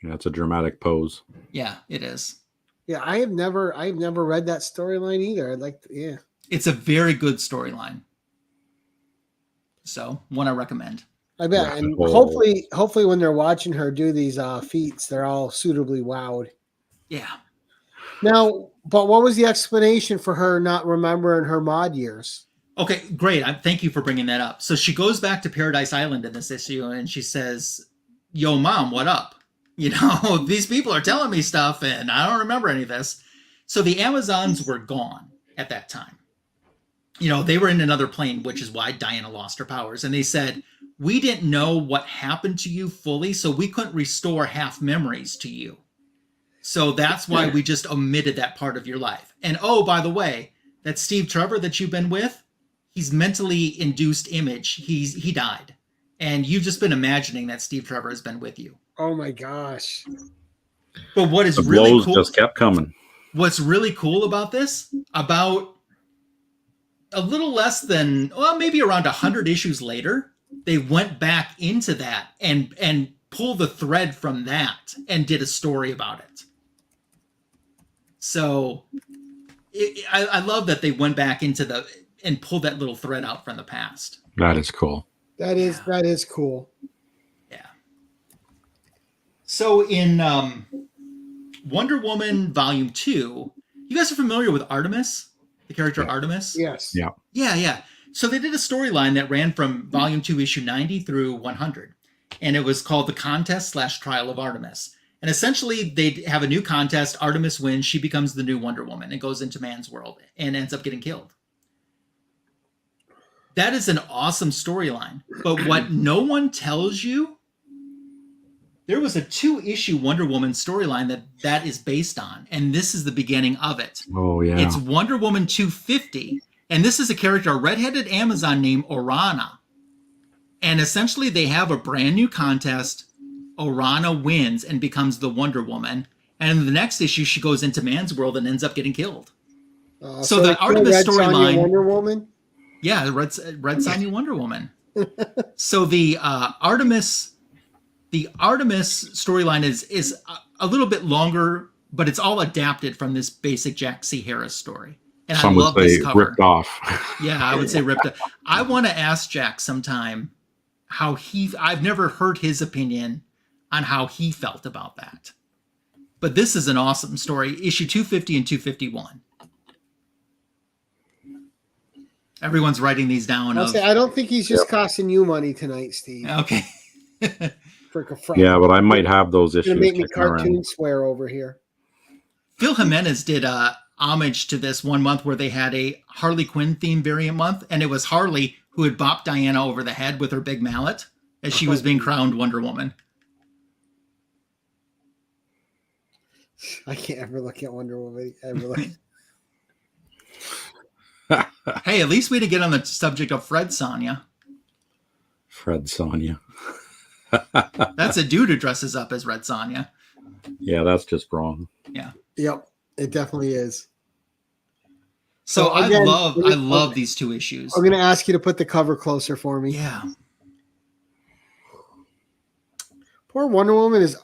Yeah, it's a dramatic pose. Yeah, it is. Yeah, I've never read that storyline either. I'd like to, yeah. It's a very good storyline. So one I recommend. I bet. Yeah. And hopefully when they're watching her do these feats, they're all suitably wowed. Yeah. Now, but what was the explanation for her not remembering her mod years? Okay, great. Thank you for bringing that up. So she goes back to Paradise Island in this issue and she says, "Yo, Mom, what up? These people are telling me stuff and I don't remember any of this." So the Amazons were gone at that time. They were in another plane, which is why Diana lost her powers. And they said, "We didn't know what happened to you fully, so we couldn't restore half memories to you. So that's why we just omitted that part of your life. And oh, by the way, that Steve Trevor that you've been with, he's mentally induced image. He died. And you've just been imagining that Steve Trevor has been with you." Oh my gosh. But what is The really blows cool, just kept coming. what's really cool about this, about a little less than, maybe around 100 issues later, they went back into that and pulled the thread from that and did a story about it. So I love that they went back into and pulled that little thread out from the past. That is cool. That is cool. Yeah. So in Wonder Woman Volume 2, you guys are familiar with Artemis, the character Artemis? Yes. Yeah. Yeah. So they did a storyline that ran from Volume 2, Issue 90 through 100. And it was called The Contest/Trial of Artemis. And essentially, they have a new contest. Artemis wins. She becomes the new Wonder Woman and goes into man's world and ends up getting killed. That is an awesome storyline. But what no one tells you, there was a 2-issue Wonder Woman storyline that is based on. And this is the beginning of it. Oh, yeah. It's Wonder Woman 250. And this is a character, a redheaded Amazon named Orana. And essentially, they have a brand new contest. Orana wins and becomes the Wonder Woman. And in the next issue, she goes into man's world and ends up getting killed. So the Artemis storyline, Wonder Woman. Yeah, Red Sonja Wonder Woman. So the Artemis storyline is a little bit longer, but it's all adapted from this basic Jack C. Harris story. And Some I love would say this cover. ripped off. Yeah, I would say ripped off. I want to ask Jack sometime how I've never heard his opinion on how he felt about that. But this is an awesome story. Issue 250 and 251. Everyone's writing these down. I don't think he's just costing you money tonight, Steve. Okay. Yeah, but I might have those issues. Gonna make me kicking around. cartoon swear over here. Phil Jimenez did a homage to this one month where they had a Harley Quinn themed variant month, and it was Harley who had bopped Diana over the head with her big mallet as she was being crowned Wonder Woman. I can't ever look at Wonder Woman. Hey, at least we didn't get on the subject of Fred Sonja. Fred Sonja. That's a dude who dresses up as Red Sonja. Yeah, that's just wrong. Yeah. Yep, it definitely is. So again, I love these 2 issues. I'm going to ask you to put the cover closer for me. Yeah. Poor Wonder Woman is,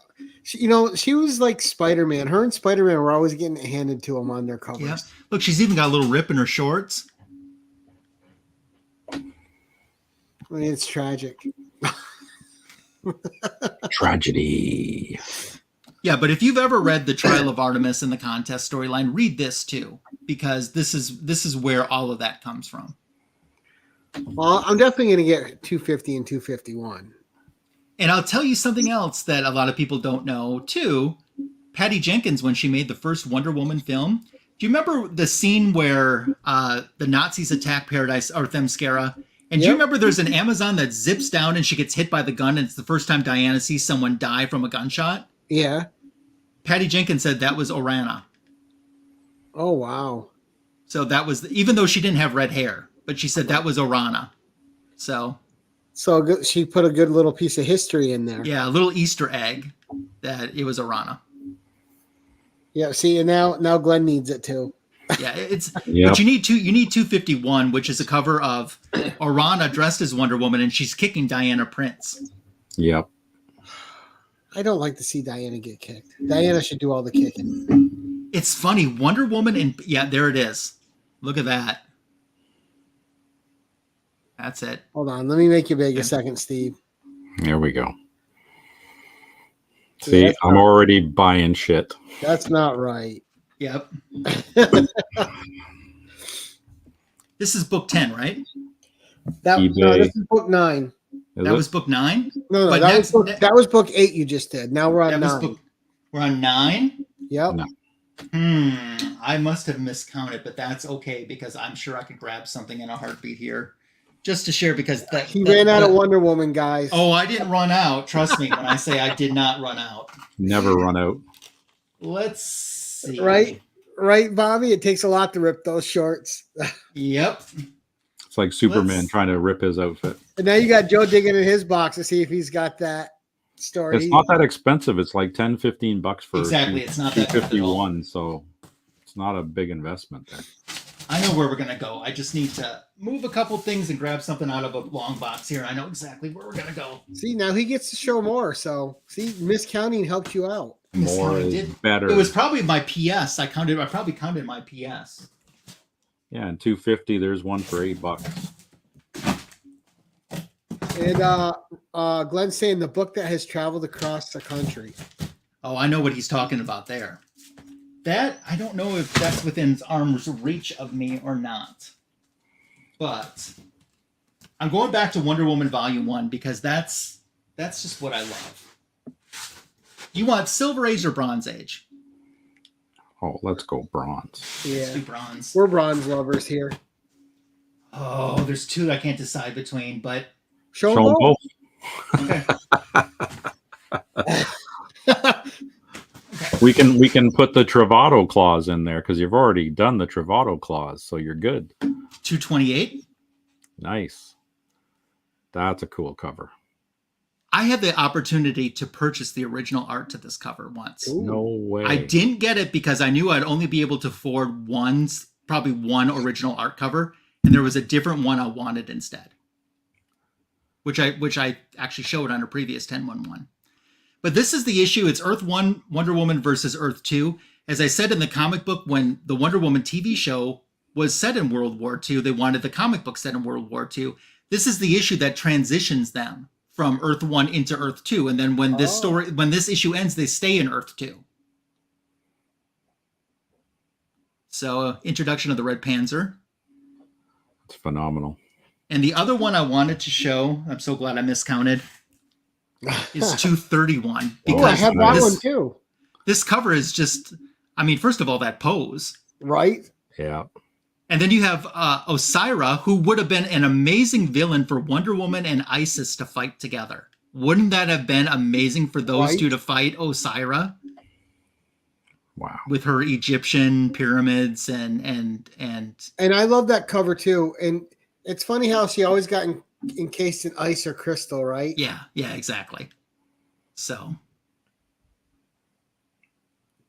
she was like Spider-Man. Her and Spider-Man were always getting it handed to them on their covers. Yeah. Look, she's even got a little rip in her shorts. I mean, it's tragic. Tragedy. Yeah, but if you've ever read The Trial of Artemis and the contest storyline, read this too, because this is where all of that comes from. Well, I'm definitely going to get 250 and 251. And I'll tell you something else that a lot of people don't know too. Patty Jenkins, when she made the first Wonder Woman film, do you remember the scene where the Nazis attack Paradise or Themyscira? And do you remember there's an Amazon that zips down and she gets hit by the gun, and it's the first time Diana sees someone die from a gunshot? Yeah. Patty Jenkins said that was Orana. Oh, wow. So that was, even though she didn't have red hair, but she said that was Orana. So she put a good little piece of history in there. Yeah, a little Easter egg that it was Orana. Yeah, see, and now Glenn needs it too. Yeah, but you need 251, which is a cover of Orana dressed as Wonder Woman, and she's kicking Diana Prince. Yep. I don't like to see Diana get kicked. Diana should do all the kicking. It's funny, Wonder Woman, and yeah, there it is. Look at that. That's it. Hold on, let me make you big a second, Steve. There we go. See, I'm already buying shit. That's not right. Yep. This is book 10, right? No, this is book 9. That was book 9? No, but that was book 8 you just did. Now we're on 9. We're on 9? Yep. No. I must have miscounted, but that's okay because I'm sure I could grab something in a heartbeat here. Just to share, because he ran out of Wonder Woman, guys. Oh, I didn't run out. Trust me when I say I did not run out. Never run out. Let's see. Right, Bobby? It takes a lot to rip those shorts. Yep. It's like Superman trying to rip his outfit. And now you got Joe digging in his box to see if he's got that story. It's not that expensive. It's like $10-15 for exactly. It's not that 251, so it's not a big investment there. I know where we're going to go. I just need to move a couple things and grab something out of a long box here. I know exactly where we're going to go. See, now he gets to show more. So, see, miscounting helps you out. More is better. It was probably my PS. I probably counted my PS. Yeah, and 250, there's one for $8. And Glenn's saying the book that has traveled across the country. Oh, I know what he's talking about there. That, I don't know if that's within arm's reach of me or not. But I'm going back to Wonder Woman Volume 1 because that's just what I love. You want Silver Age or Bronze Age? Oh, let's go bronze. Yeah. Let's do bronze. We're bronze lovers here. Oh, there's two that I can't decide between, but... Show them both. Okay. We can put the Travato clause in there because you've already done the Travato clause, so you're good. 228. Nice. That's a cool cover. I had the opportunity to purchase the original art to this cover once. Ooh. No way. I didn't get it because I knew I'd only be able to afford probably one original art cover, and there was a different one I wanted instead, which I actually showed on a previous 10-1-1. But this is the issue. It's Earth 1 Wonder Woman versus Earth 2. As I said in the comic book, when the Wonder Woman TV show was set in World War II, they wanted the comic book set in World War II. This is the issue that transitions them from Earth 1 into Earth 2. And then when this issue ends, they stay in Earth 2. So, introduction of the Red Panzer. It's phenomenal. And the other one I wanted to show, I'm so glad I miscounted, is 231. Because I have that one too. This cover is just, I mean, first of all, that pose. Right? Yeah. And then you have Osira, who would have been an amazing villain for Wonder Woman and Isis to fight together. Wouldn't that have been amazing for those two to fight Osira? Wow. With her Egyptian pyramids and I love that cover too. And it's funny how she always got encased in ice or crystal, right? Yeah, exactly. So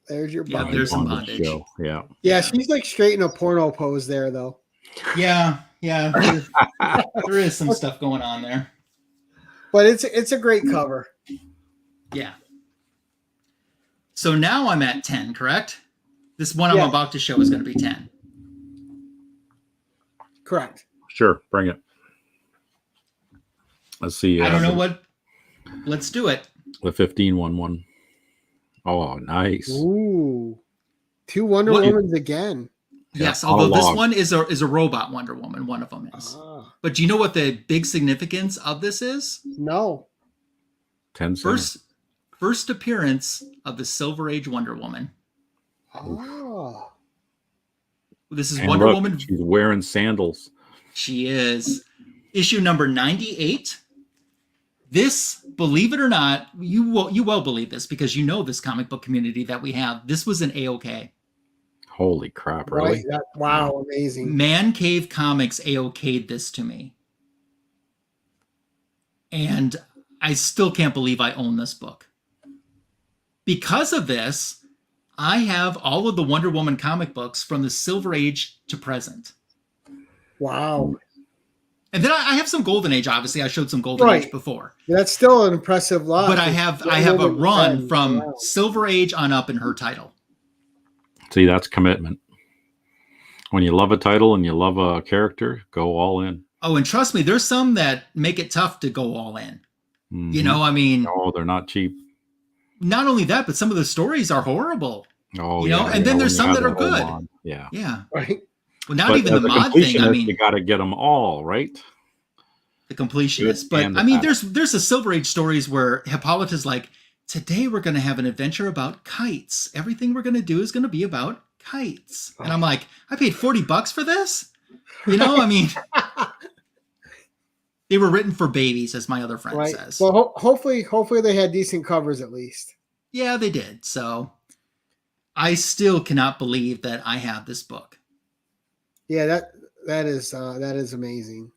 there's your bondage. there's some bondage. Show. Yeah, she's like straight in a porno pose there, though. Yeah. There is some stuff going on there. But it's a great cover. Yeah. So now I'm at 10, correct? This one I'm about to show is going to be 10. Correct. Sure, bring it. Let's see. I don't know what. Let's do it. The 15-1-1. Oh, nice. Ooh. 2 Wonder What- Womans again. Yes, Yeah, although this log. one is a robot Wonder Woman. One of them is. Ah, But do you know what the big significance of this is? no. 10 cents. First appearance of the Silver Age Wonder Woman. Oh. This is And Wonder look, Woman. she's wearing sandals. She is issue number 98. This, believe it or not, you will believe this because you know this comic book community that we have. This was an A-OK. Holy crap, really? Right. Wow, amazing. Man Cave Comics A-OK'd this to me. And I still can't believe I own this book. Because of this, I have all of the Wonder Woman comic books from the Silver Age to present. Wow. And then I have some Golden Age, obviously. I showed some Golden Right. Age before. That's still an impressive lot. But I have a run from Silver Age on up in her title. See, that's commitment. When you love a title and you love a character, go all in. Oh, and trust me, there's some that make it tough to go all in. Mhm. You know, I mean, No, they're not cheap. not only that, but some of the stories are horrible. Oh, You know, and then when there's you some have that are the whole good. mod. Yeah. Yeah. Right. Well, not But even as the a mod thing. I completionist, mean, you got to get them all, right? the completionist. Good But and I mean, bad. there's a Silver Age stories where Hippolyta's like, today we're going to have an adventure about kites. Everything we're going to do is going to be about kites. And I'm like, I paid $40 for this? You know, I mean, they were written for babies, as my other friend Right. says. Well, hopefully they had decent covers at least. Yeah, they did. So I still cannot believe that I have this book. Yeah, that is amazing.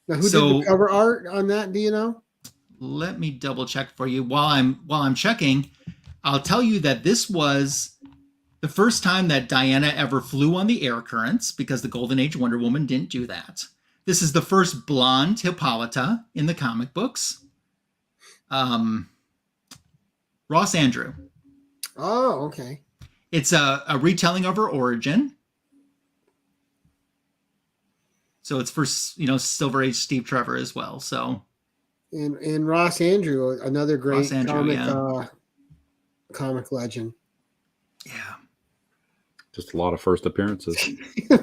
Now, who So- did the cover art on that? Do you know? Let me double check for you. While I'm checking, I'll tell you that this was the first time that Diana ever flew on the air currents because the Golden Age Wonder Woman didn't do that. This is the first blonde Hippolyta in the comic books. Ross Andrew. Oh, okay. It's a retelling of her origin. So it's for, Silver Age Steve Trevor as well. So And Ross Andrew, another great Ross Andrew, comic legend. yeah. Just a lot of first appearances.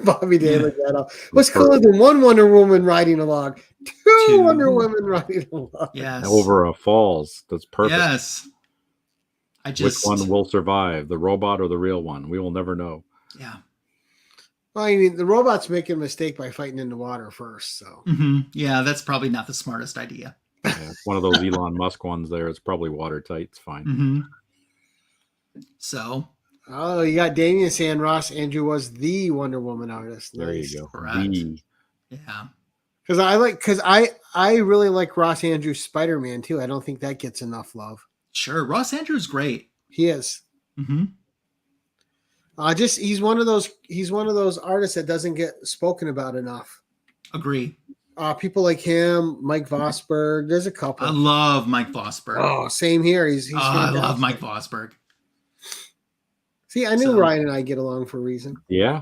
Bobby Yeah. Daly got off. What's cooler than one Wonder Woman riding a log? Two Two. Wonder Women riding a log. Yes. Over a falls. That's perfect. Yes. Which one will survive, the robot or the real one? We will never know. Yeah. Well, I mean, the robot's making a mistake by fighting in the water first. So Yeah, that's probably not the smartest idea. Yeah, one of those Elon Musk ones there. It's probably watertight. It's fine. Mm-hmm. So, oh, you got Damien saying Ross Andrew was the Wonder Woman artist. There Nice. you go. Correct. The- yeah. Because I really like Ross Andrews Spider-Man too. I don't think that gets enough love. Sure. Ross Andrew's great. He is. Mm-hmm. He's one of those artists that doesn't get spoken about enough. Agree. People like him, Mike Vosberg. There's a couple. I love Mike Vosberg. Oh, same here. He's I fantastic. love Mike Vosberg. See, I knew So- Ryan and I get along for a reason. Yeah.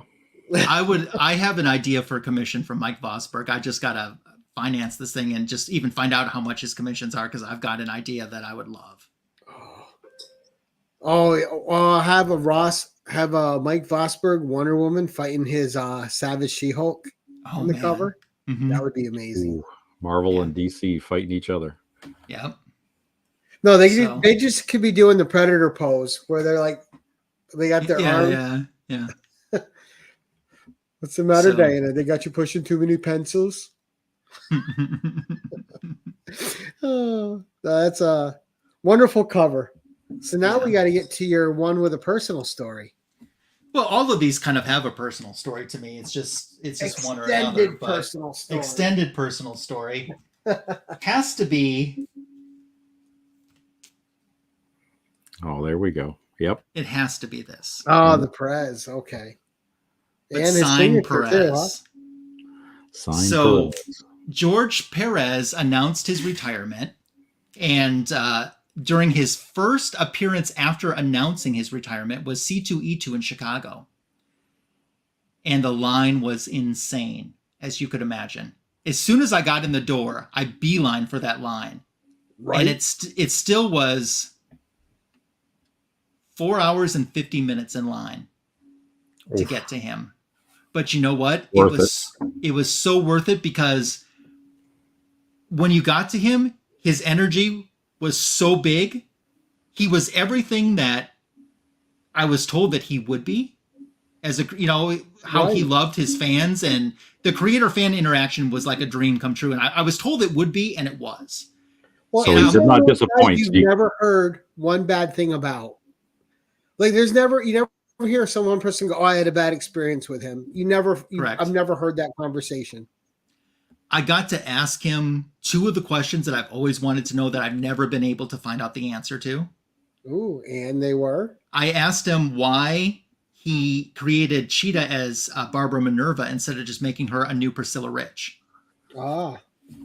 I have an idea for a commission from Mike Vosberg. I just got to finance this thing and just even find out how much his commissions are because I've got an idea that I would love. Have a Mike Vosberg Wonder Woman fighting his Savage She-Hulk Oh, on the man. cover. Mhm. That would be amazing. Ooh, Marvel Yeah. and DC fighting each other. Yep. No, they So- they just could be doing the Predator pose where they're like, they got their arm. Yeah. What's the matter, So- Diana? They got you pushing too many pencils. Oh, that's a wonderful cover. So now we got to get to your one with a personal story. Well, all of these kind of have a personal story to me. It's just one or another. Extended But personal story. extended personal story has to be. Oh, there we go. Yep. It has to be this. Oh, the Perez. Okay. But his sign signature too, Perez. huh? Sign So- Perez. George Perez announced his retirement, and during his first appearance after announcing his retirement was C2E2 in Chicago. And the line was insane, as you could imagine. As soon as I got in the door, I beeline for that line. Right. And it still was 4 hours and 50 minutes in line to get to him. But you know what? It was so worth it, because when you got to him, his energy was so big. He was everything that I was told that he would be, as how he loved his fans, and the creator fan interaction was like a dream come true. And I was told it would be, and it was. Well, so he did not disappoint. You've never heard one bad thing about. Like, you never hear one person go, "Oh, I had a bad experience with him." I've never heard that conversation. I got to ask him 2 of the questions that I've always wanted to know that I've never been able to find out the answer to. Ooh, and they were? I asked him why he created Cheetah as Barbara Minerva instead of just making her a new Priscilla Rich. Ah.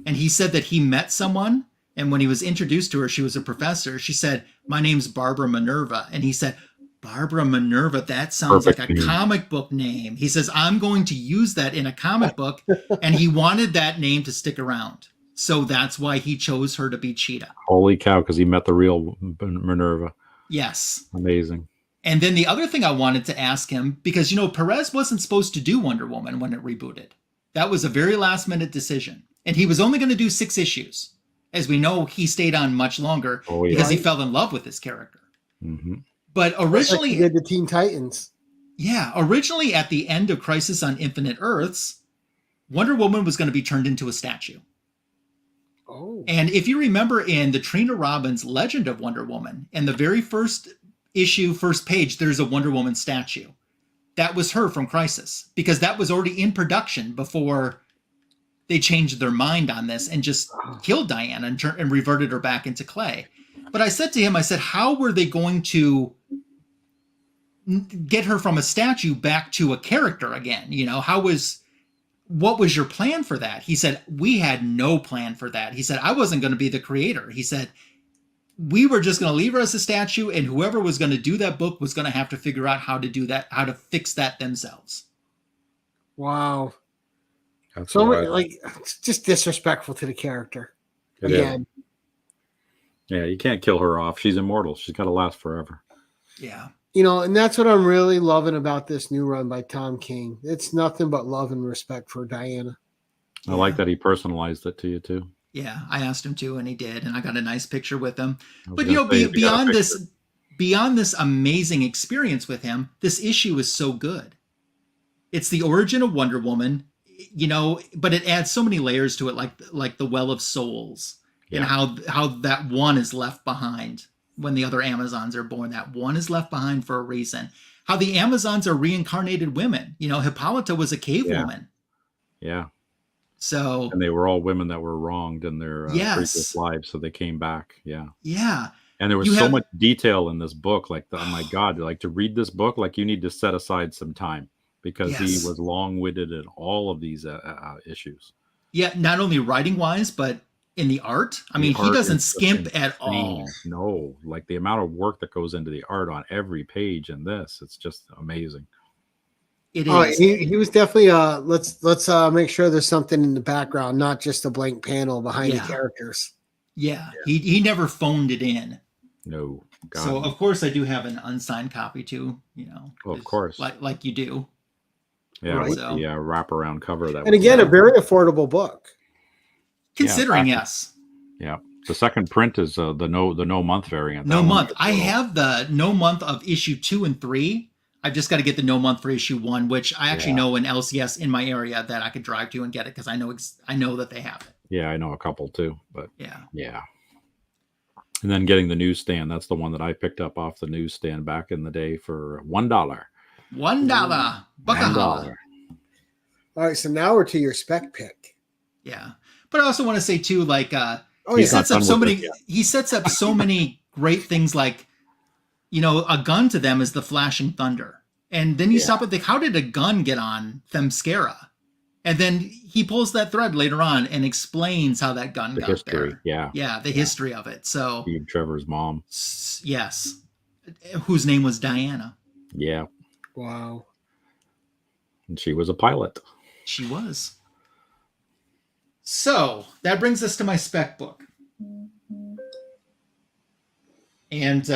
And he said that he met someone, and when he was introduced to her, she was a professor. She said, "My name's Barbara Minerva." And he said, "Barbara Minerva, that sounds like a comic book name." He says, "I'm going to use that in a comic book." And he wanted that name to stick around. So that's why he chose her to be Cheetah. Holy cow, because he met the real Minerva. Yes. Amazing. And then the other thing I wanted to ask him, because, Perez wasn't supposed to do Wonder Woman when it rebooted. That was a very last minute decision. And he was only going to do 6 issues. As we know, he stayed on much longer because he fell in love with this character. Mm-hmm. But originally, like he did the Teen Titans. Yeah, originally at the end of Crisis on Infinite Earths, Wonder Woman was going to be turned into a statue. Oh. And if you remember in the Trina Robbins Legend of Wonder Woman, in the very first issue, first page, there's a Wonder Woman statue. That was her from Crisis, because that was already in production before they changed their mind on this and just killed Diana and reverted her back into clay. But I said to him, how were they going to get her from a statue back to a character again? What was your plan for that? He said, "We had no plan for that." He said, "I wasn't going to be the creator." He said, "We were just going to leave her as a statue, and whoever was going to do that book was going to have to figure out how to do that, how to fix that themselves." Wow. That's so it's just disrespectful to the character. Again. Yeah, you can't kill her off. She's immortal. She's got to last forever. Yeah. And that's what I'm really loving about this new run by Tom King. It's nothing but love and respect for Diana. I like that he personalized it to you too. Yeah, I asked him to, and he did, and I got a nice picture with him. But beyond this amazing experience with him, this issue is so good. It's the origin of Wonder Woman, but it adds so many layers to it, like the Well of Souls, and how that one is left behind. When the other Amazons are born, that one is left behind for a reason. How the Amazons are reincarnated women. Hippolyta was a cave woman. Yeah. So. And they were all women that were wronged in their previous lives, so they came back. Yeah. Yeah. And there was so much detail in this book. Oh my God! To read this book, you need to set aside some time, because he was long-witted in all of these issues. Yeah, not only writing-wise, but in the art. I mean, he doesn't skimp at all. No, the amount of work that goes into the art on every page in this, it's just amazing. It is. He was definitely let's make sure there's something in the background, not just a blank panel behind the characters. Yeah. He never phoned it in. No. God. So of course I do have an unsigned copy too, Well, of course. Like you do. Yeah, right. With the wraparound cover and again, a very affordable book. Considering, yes. Yeah. The second print is the no month variant. No month. I have the no month of issue 2 and 3. I've just got to get the no month for issue 1, which I actually know an LCS in my area that I could drive to and get it, because I know that they have it. Yeah, I know a couple too, but yeah. And then getting the newsstand, that's the one that I picked up off the newsstand back in the day for $1. $1. $1. All right, so now we're to your spec pick. Yeah. But I also want to say too, he sets up so many great things, a gun to them is the flashing thunder. And then you stop and think, how did a gun get on Themyscira? And then he pulls that thread later on and explains how that gun got there. Yeah, the history of it. So Steve Trevor's mom. Yes. Whose name was Diana. Yeah. Wow. And she was a pilot. She was. So that brings us to my spec book. And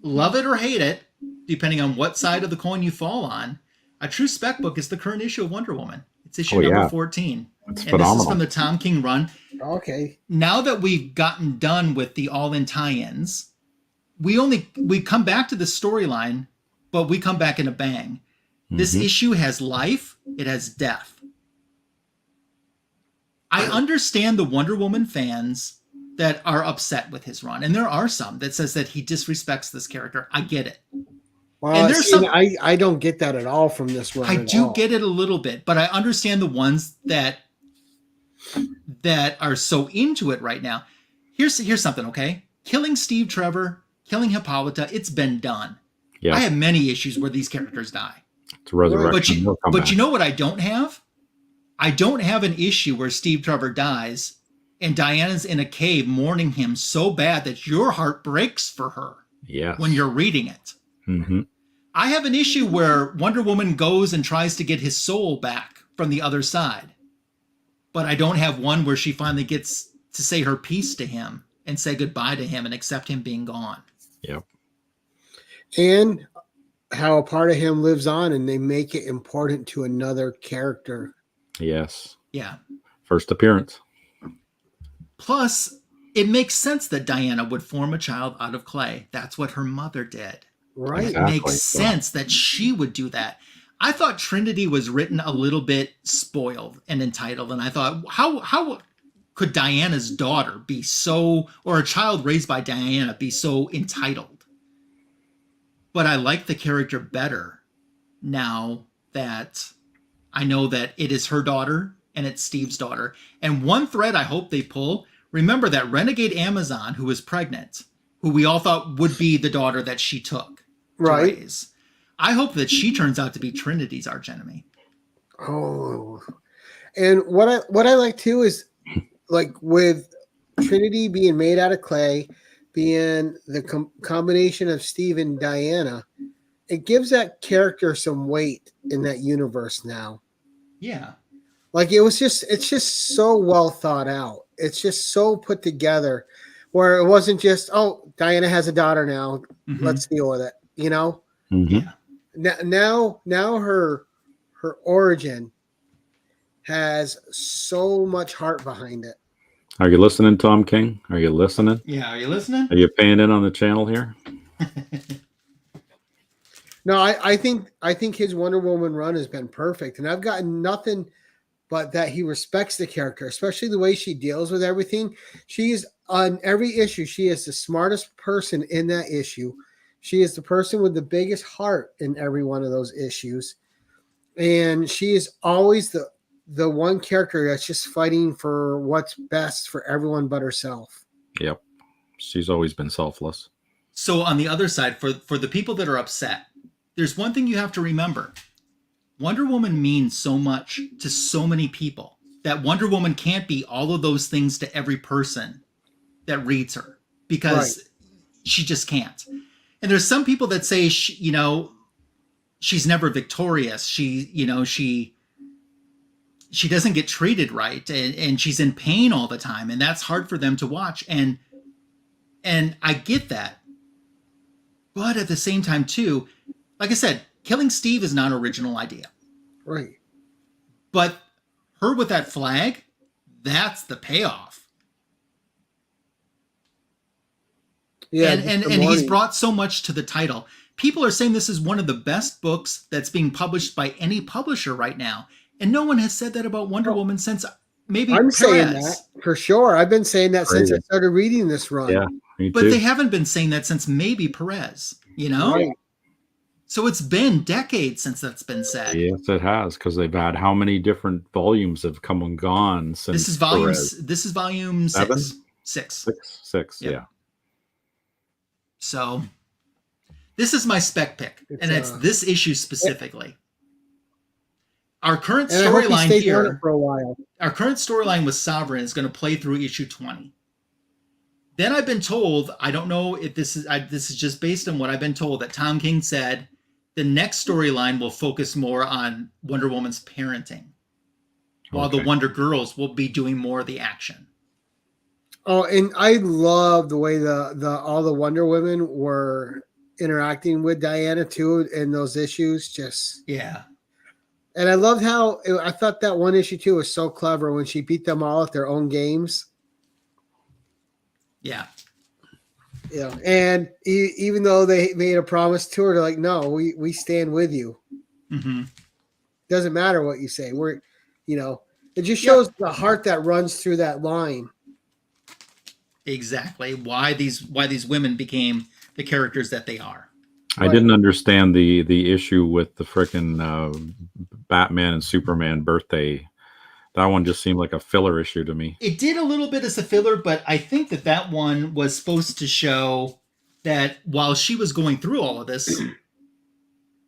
love it or hate it, depending on what side of the coin you fall on, a true spec book is the current issue of Wonder Woman. It's issue number 14. It's and phenomenal. This is from the Tom King run. Okay. Now that we've gotten done with the all-in tie-ins, we come back to the storyline, but we come back in a bang. This issue has life, it has death. I understand the Wonder Woman fans that are upset with his run, and there are some that says that he disrespects this character. I get it. Well, and there's I don't get that at all from this run. I do get it a little bit, but I understand the ones that are so into it right now. Here's something, okay? Killing Steve Trevor, killing Hippolyta, it's been done. Yeah. I have many issues where these characters die. It's a resurrection. But you know what I don't have? I don't have an issue where Steve Trevor dies and Diana's in a cave mourning him so bad that your heart breaks for her when you're reading it. I have an issue where Wonder Woman goes and tries to get his soul back from the other side. But I don't have one where she finally gets to say her piece to him and say goodbye to him and accept him being gone. Yep. And how a part of him lives on and they make it important to another character. Yes. Yeah. First appearance. Plus, it makes sense that Diana would form a child out of clay. That's what her mother did. Right. Exactly. It makes sense that she would do that. I thought Trinity was written a little bit spoiled and entitled. And I thought, how could Diana's daughter be so, or a child raised by Diana be so entitled? But I like the character better now that I know that it is her daughter and it's Steve's daughter. And one thread I hope they pull, remember that renegade Amazon who was pregnant, who we all thought would be the daughter that she took to raise. I hope that she turns out to be Trinity's archenemy. Oh, and what I like too is like with Trinity being made out of clay, being the combination of Steve and Diana, it gives that character some weight in that universe now. Yeah. Like it's just so well thought out. It's just so put together where it wasn't just, oh, Diana has a daughter now. Let's deal with it. You know? Yeah. Now her origin has so much heart behind it. Are you listening, Tom King? Are you listening? Yeah, are you listening? Are you paying in on the channel here? No, I think his Wonder Woman run has been perfect, and I've gotten nothing but that he respects the character, especially the way she deals with everything. She's on every issue. She is the smartest person in that issue. She is the person with the biggest heart in every one of those issues. And she is always the one character that's just fighting for what's best for everyone but herself. Yep. She's always been selfless. So on the other side, for the people that are upset, there's one thing you have to remember. Wonder Woman means so much to so many people that Wonder Woman can't be all of those things to every person that reads her because she just can't. And there's some people that say, she's never victorious. She doesn't get treated right, and she's in pain all the time, and that's hard for them to watch. And I get that, but at the same time too, like I said, killing Steve is not an original idea, right? But her with that flag, that's the payoff. Yeah, and he's brought so much to the title. People are saying this is one of the best books that's being published by any publisher right now. And no one has said that about Wonder Woman since maybe I'm Perez. Saying that for sure. I've been saying that since I started reading this run. Yeah, me but too. They haven't been saying that since maybe Perez, Right. So it's been decades since that's been said. Yes, it has, because they've had how many different volumes have come and gone since this is volume Perez? This is volume 6. Six, yep. Yeah. So this is my spec pick, and it's this issue specifically. Our current storyline here for a while. Our current storyline with Sovereign is going to play through issue 20. Then I've been told, I don't know if this is just based on what I've been told, that Tom King said the next storyline will focus more on Wonder Woman's parenting, while the Wonder Girls will be doing more of the action. Oh, and I love the way the all the Wonder Women were interacting with Diana too in those issues. Just Yeah. and I loved how I thought that one issue too was so clever when she beat them all at their own games. Yeah. Yeah, and even though they made a promise to her, they're like, "No, we stand with you. Mm-hmm. Doesn't matter what you say. We're, you know." It just Yep. shows the heart that runs through that line. Exactly. Why these women became the characters that they are. I didn't understand the issue with the frickin' Batman and Superman birthday. That one just seemed like a filler issue to me. It did a little bit as a filler, but I think that one was supposed to show that while she was going through all of this,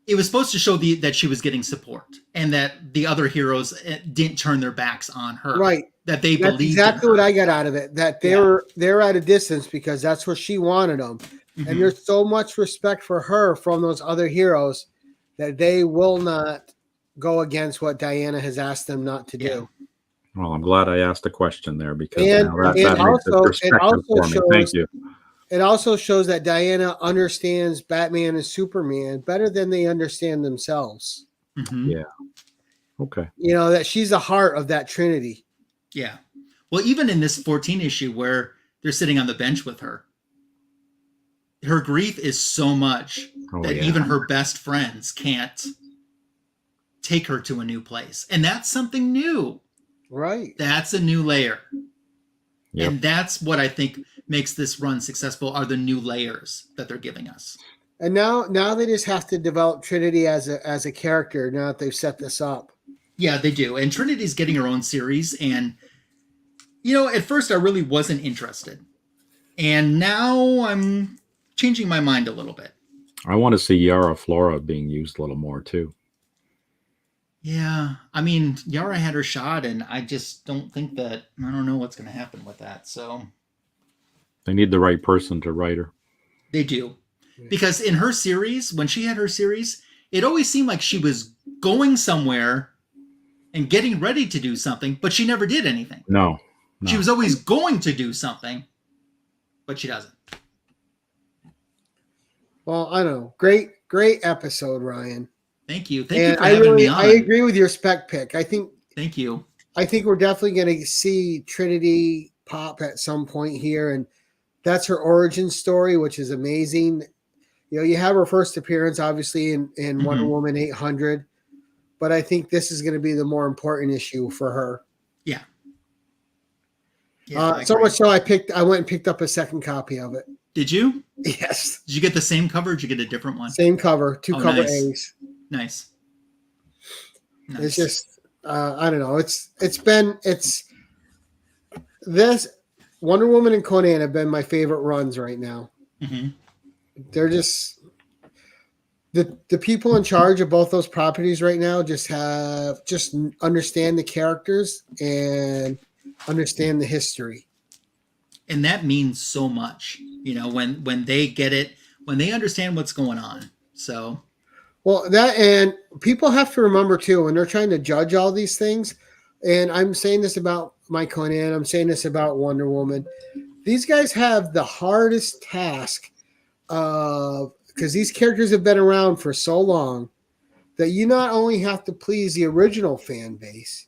it was supposed to show that she was getting support and that the other heroes didn't turn their backs on her. Right. That they That's believed exactly in her. what I got out of it. That they're at a distance because that's where she wanted them. Mm-hmm. And there's so much respect for her from those other heroes that they will not go against what Diana has asked them not to do. Well, I'm glad I asked a question there because And that makes it also for me. Thank you. It also shows that Diana understands Batman and Superman better than they understand themselves. Mm-hmm. Yeah. Okay. You know, that she's the heart of that Trinity. Yeah. Well, even in this 14 issue where they're sitting on the bench with her, her grief is so much that even her best friends can't take her to a new place. And that's something new. Right. That's a new layer. Yep. And that's what I think makes this run successful are the new layers that they're giving us. And now they just have to develop Trinity as a character now that they've set this up. Yeah, they do. And Trinity's getting her own series. And, you know, at first I really wasn't interested. And now I'm changing my mind a little bit. I want to see Yara Flora being used a little more too. Yeah. I mean, Yara had her shot, and I just don't think that, I don't know what's going to happen with that. So they need the right person to write her. They do. Because in her series, when she had her series, it always seemed like she was going somewhere and getting ready to do something, but she never did anything. No. She was always going to do something, but she doesn't. Well, I don't know. Great episode, Ryan. Thank you. Thank you for having me on. I agree with your spec pick. Thank you. I think we're definitely going to see Trinity pop at some point here, and that's her origin story, which is amazing. You know, you have her first appearance, obviously, in Wonder Woman 800, but I think this is going to be the more important issue for her. Yeah. So much so I went and picked up a second copy of it. Did you? Yes. Did you get the same cover or did you get a different one? Same cover, two cover nice. A's. Nice. It's just I don't know. It's this Wonder Woman and Conan have been my favorite runs right now. Mm-hmm. They're just the people in charge of both those properties right now just understand the characters and understand the history. And that means so much, you know, when they get it, when they understand what's going on. So, well, that and people have to remember too when they're trying to judge all these things. And I'm saying this about my Conan. I'm saying this about Wonder Woman. These guys have the hardest task because these characters have been around for so long that you not only have to please the original fan base,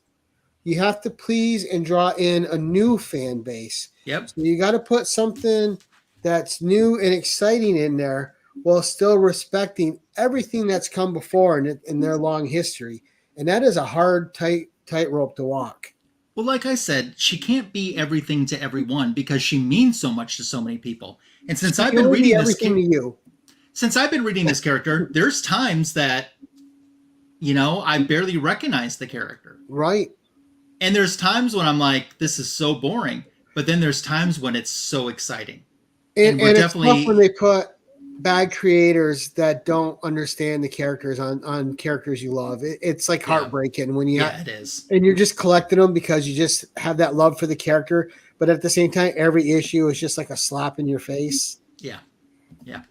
you have to please and draw in a new fan base. Yep. So you got to put something that's new and exciting in there while still respecting everything that's come before in their long history. And that is a hard, tightrope to walk. Well, like I said, she can't be everything to everyone because she means so much to so many people. And since I've been reading this character, there's times that, you know, I barely recognize the character. Right. And there's times when I'm like, this is so boring. But then there's times when it's so exciting. And it's tough when they put bad creators that don't understand the characters on characters you love. It's like heartbreaking when it is. And you're just collecting them because you just have that love for the character. But at the same time, every issue is just like a slap in your face. Yeah. Yeah.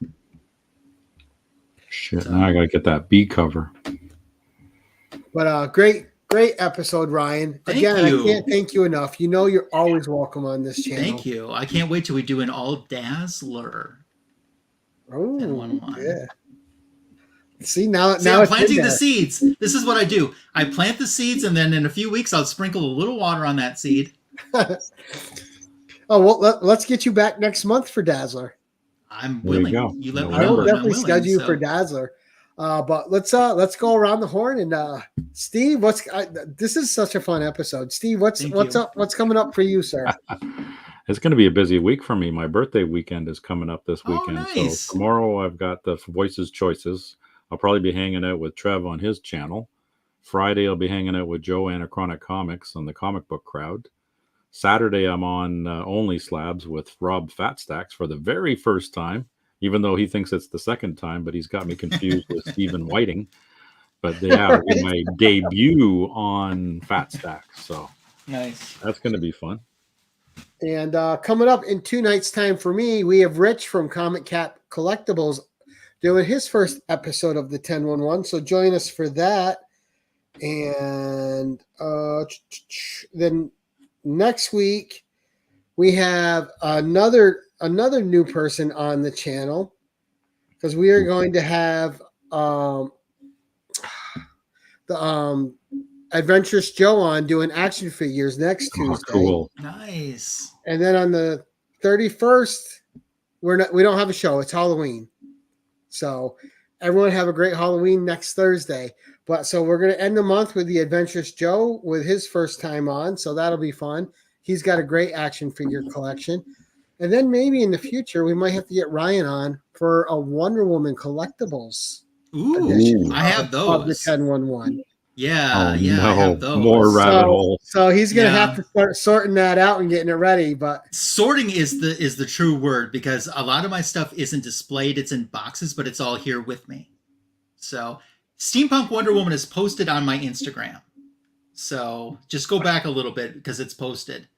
Shit, now I got to get that B cover. But great Great episode, Ryan. Thank Again, you. I can't thank you enough. You know you're always welcome on this channel. Thank you. I can't wait till we do an all Dazzler. Oh, 10-1-1. yeah. See, now See, I'm it's in planting the there. seeds. This is what I do. I plant the seeds, and then in a few weeks, I'll sprinkle a little water on that seed. Oh, well, let's get you back next month for Dazzler. I'm There you willing. go. You let me I I know. will and I'm definitely willing, schedule you so- for Dazzler. But let's go around the horn and Steve, this is such a fun episode. Steve, what's Thank you. up? What's coming up for you, sir? It's going to be a busy week for me. My birthday weekend is coming up this Oh, weekend. nice. So tomorrow I've got the Voices Choices. I'll probably be hanging out with Trev on his channel. Friday I'll be hanging out with Joe Anachronic Comics on the Comic Book Crowd. Saturday I'm on Only Slabs with Rob Fatstacks for the very first time, even though he thinks it's the second time, but he's got me confused with Stephen Whiting. But yeah, it'll be my debut on Fatstacks. So Nice. that's going to be fun. And coming up in 2 nights' time for me, we have Rich from Comic Cap Collectibles doing his first episode of the 10-1-1. So join us for that. And then next week we have another new person on the channel, because we are going to have the Adventurous Joe on doing action figures next Tuesday. Oh, cool. Nice. And then on the 31st, we don't have a show. It's Halloween. So everyone have a great Halloween next Thursday. But so we're going to end the month with the Adventurous Joe with his first time on. So that'll be fun. He's got a great action figure collection. And then maybe in the future, we might have to get Ryan on for a Wonder Woman collectibles Ooh, edition I have of the those. 10-1-1. Yeah, Oh, yeah, I no. have those. More rabbit hole. So he's going to Yeah. have to start sorting that out and getting it ready. But Sorting is the true word, because a lot of my stuff isn't displayed. It's in boxes, but it's all here with me. So Steampunk Wonder Woman is posted on my Instagram. So just go back a little bit because it's posted.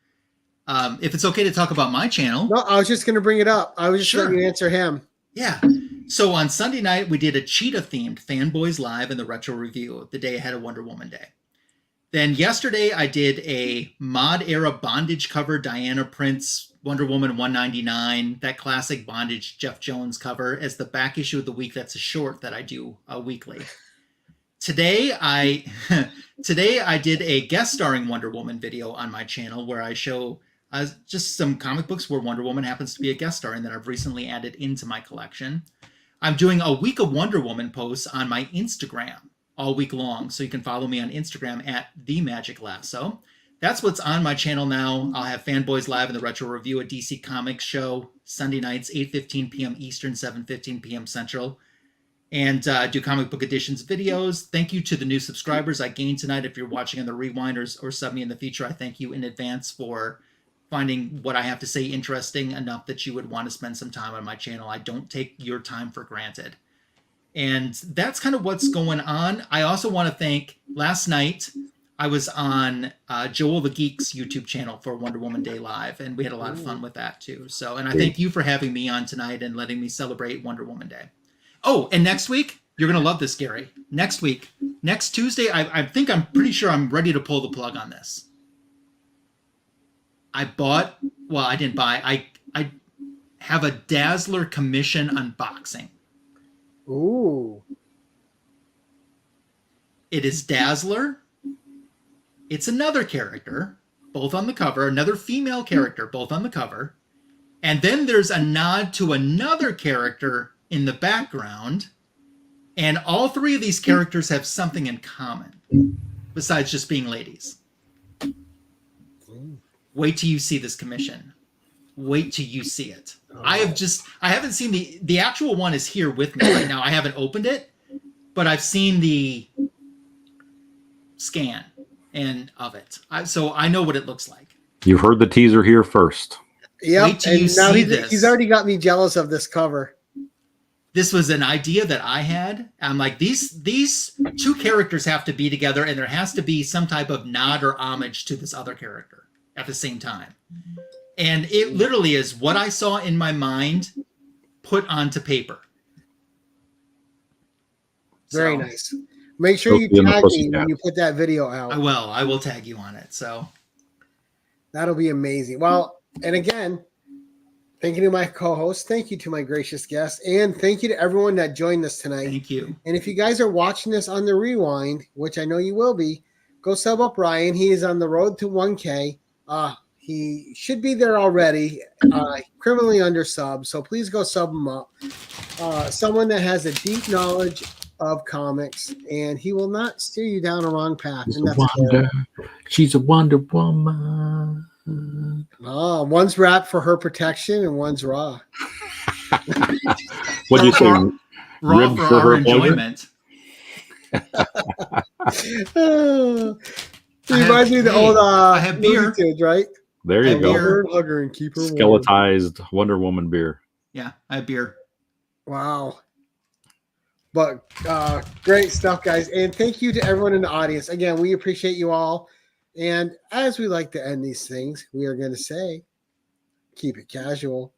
If it's okay to talk about my channel. no, I was just going to bring it up. I was just Sure. letting you answer him. Yeah. So on Sunday night, we did a cheetah-themed Fanboys Live in the Retro Review, the day ahead of Wonder Woman Day. Then yesterday, I did a mod-era bondage cover, Diana Prince, Wonder Woman 199, that classic bondage Jeff Jones cover, as the back issue of the week. That's a short that I do weekly. Today I did a guest starring Wonder Woman video on my channel where I show just some comic books where Wonder Woman happens to be a guest star and that I've recently added into my collection. I'm doing a week of Wonder Woman posts on my Instagram all week long, so you can follow me on Instagram at @TheMagicLasso. That's what's on my channel now. I'll have Fanboys Live in the Retro Review, a DC Comics show, Sunday nights, 8:15 p.m. Eastern, 7:15 p.m. Central. And do comic book editions videos. Thank you to the new subscribers I gained tonight. If you're watching on the rewind or sub me in the future, I thank you in advance for finding what I have to say interesting enough that you would want to spend some time on my channel. I don't take your time for granted. And that's kind of what's going on. I also want to thank, last night, I was on Joel the Geek's YouTube channel for Wonder Woman Day Live, and we had a lot of fun with that too. So, and I thank you for having me on tonight and letting me celebrate Wonder Woman Day. Oh, and next week, you're going to love this, Gary. Next week, next Tuesday, I'm pretty sure I'm ready to pull the plug on this. I didn't buy. I have a Dazzler commission unboxing. Ooh. It is Dazzler. It's another character, both on the cover, another female character, both on the cover. And then there's a nod to another character in the background. And all three of these characters have something in common, besides just being ladies. Wait till you see this commission. Wait till you see it. I haven't seen the actual one is here with me right now. I haven't opened it, but I've seen the scan of it. So I know what it looks like. You heard the teaser here first. Yep. Wait till you And now see this. he's already got me jealous of this cover. This was an idea that I had. I'm like, these two characters have to be together, and there has to be some type of nod or homage to this other character at the same time. And it literally is what I saw in my mind put onto paper. Very So, nice. Make sure you Sophie and the tag me when Pussycats. you put that video out. I will tag you on it. So That'll be amazing. Well, and again, thank you to my co-host. Thank you to my gracious guest. And thank you to everyone that joined us tonight. thank you. And if you guys are watching this on the rewind, which I know you will be, go sub up Ryan. He is on the road to 1K. He should be there already, criminally under sub. So please go sub him up. Someone that has a deep knowledge of comics, and he will not steer you down a wrong path. She's And a that's wonder. She's a Wonder Woman. one's wrapped for her protection and one's raw. What do you say? Raw Rib for for our her pleasure? enjoyment. He reminds me of the old I have beer. Looney Tunes, right? There you And go. beer. Hug her and keep her warm. Skeletized Wonder Woman beer. Yeah, I have beer. Wow. But great stuff, guys. And thank you to everyone in the audience. Again, we appreciate you all. And as we like to end these things, we are going to say, keep it casual.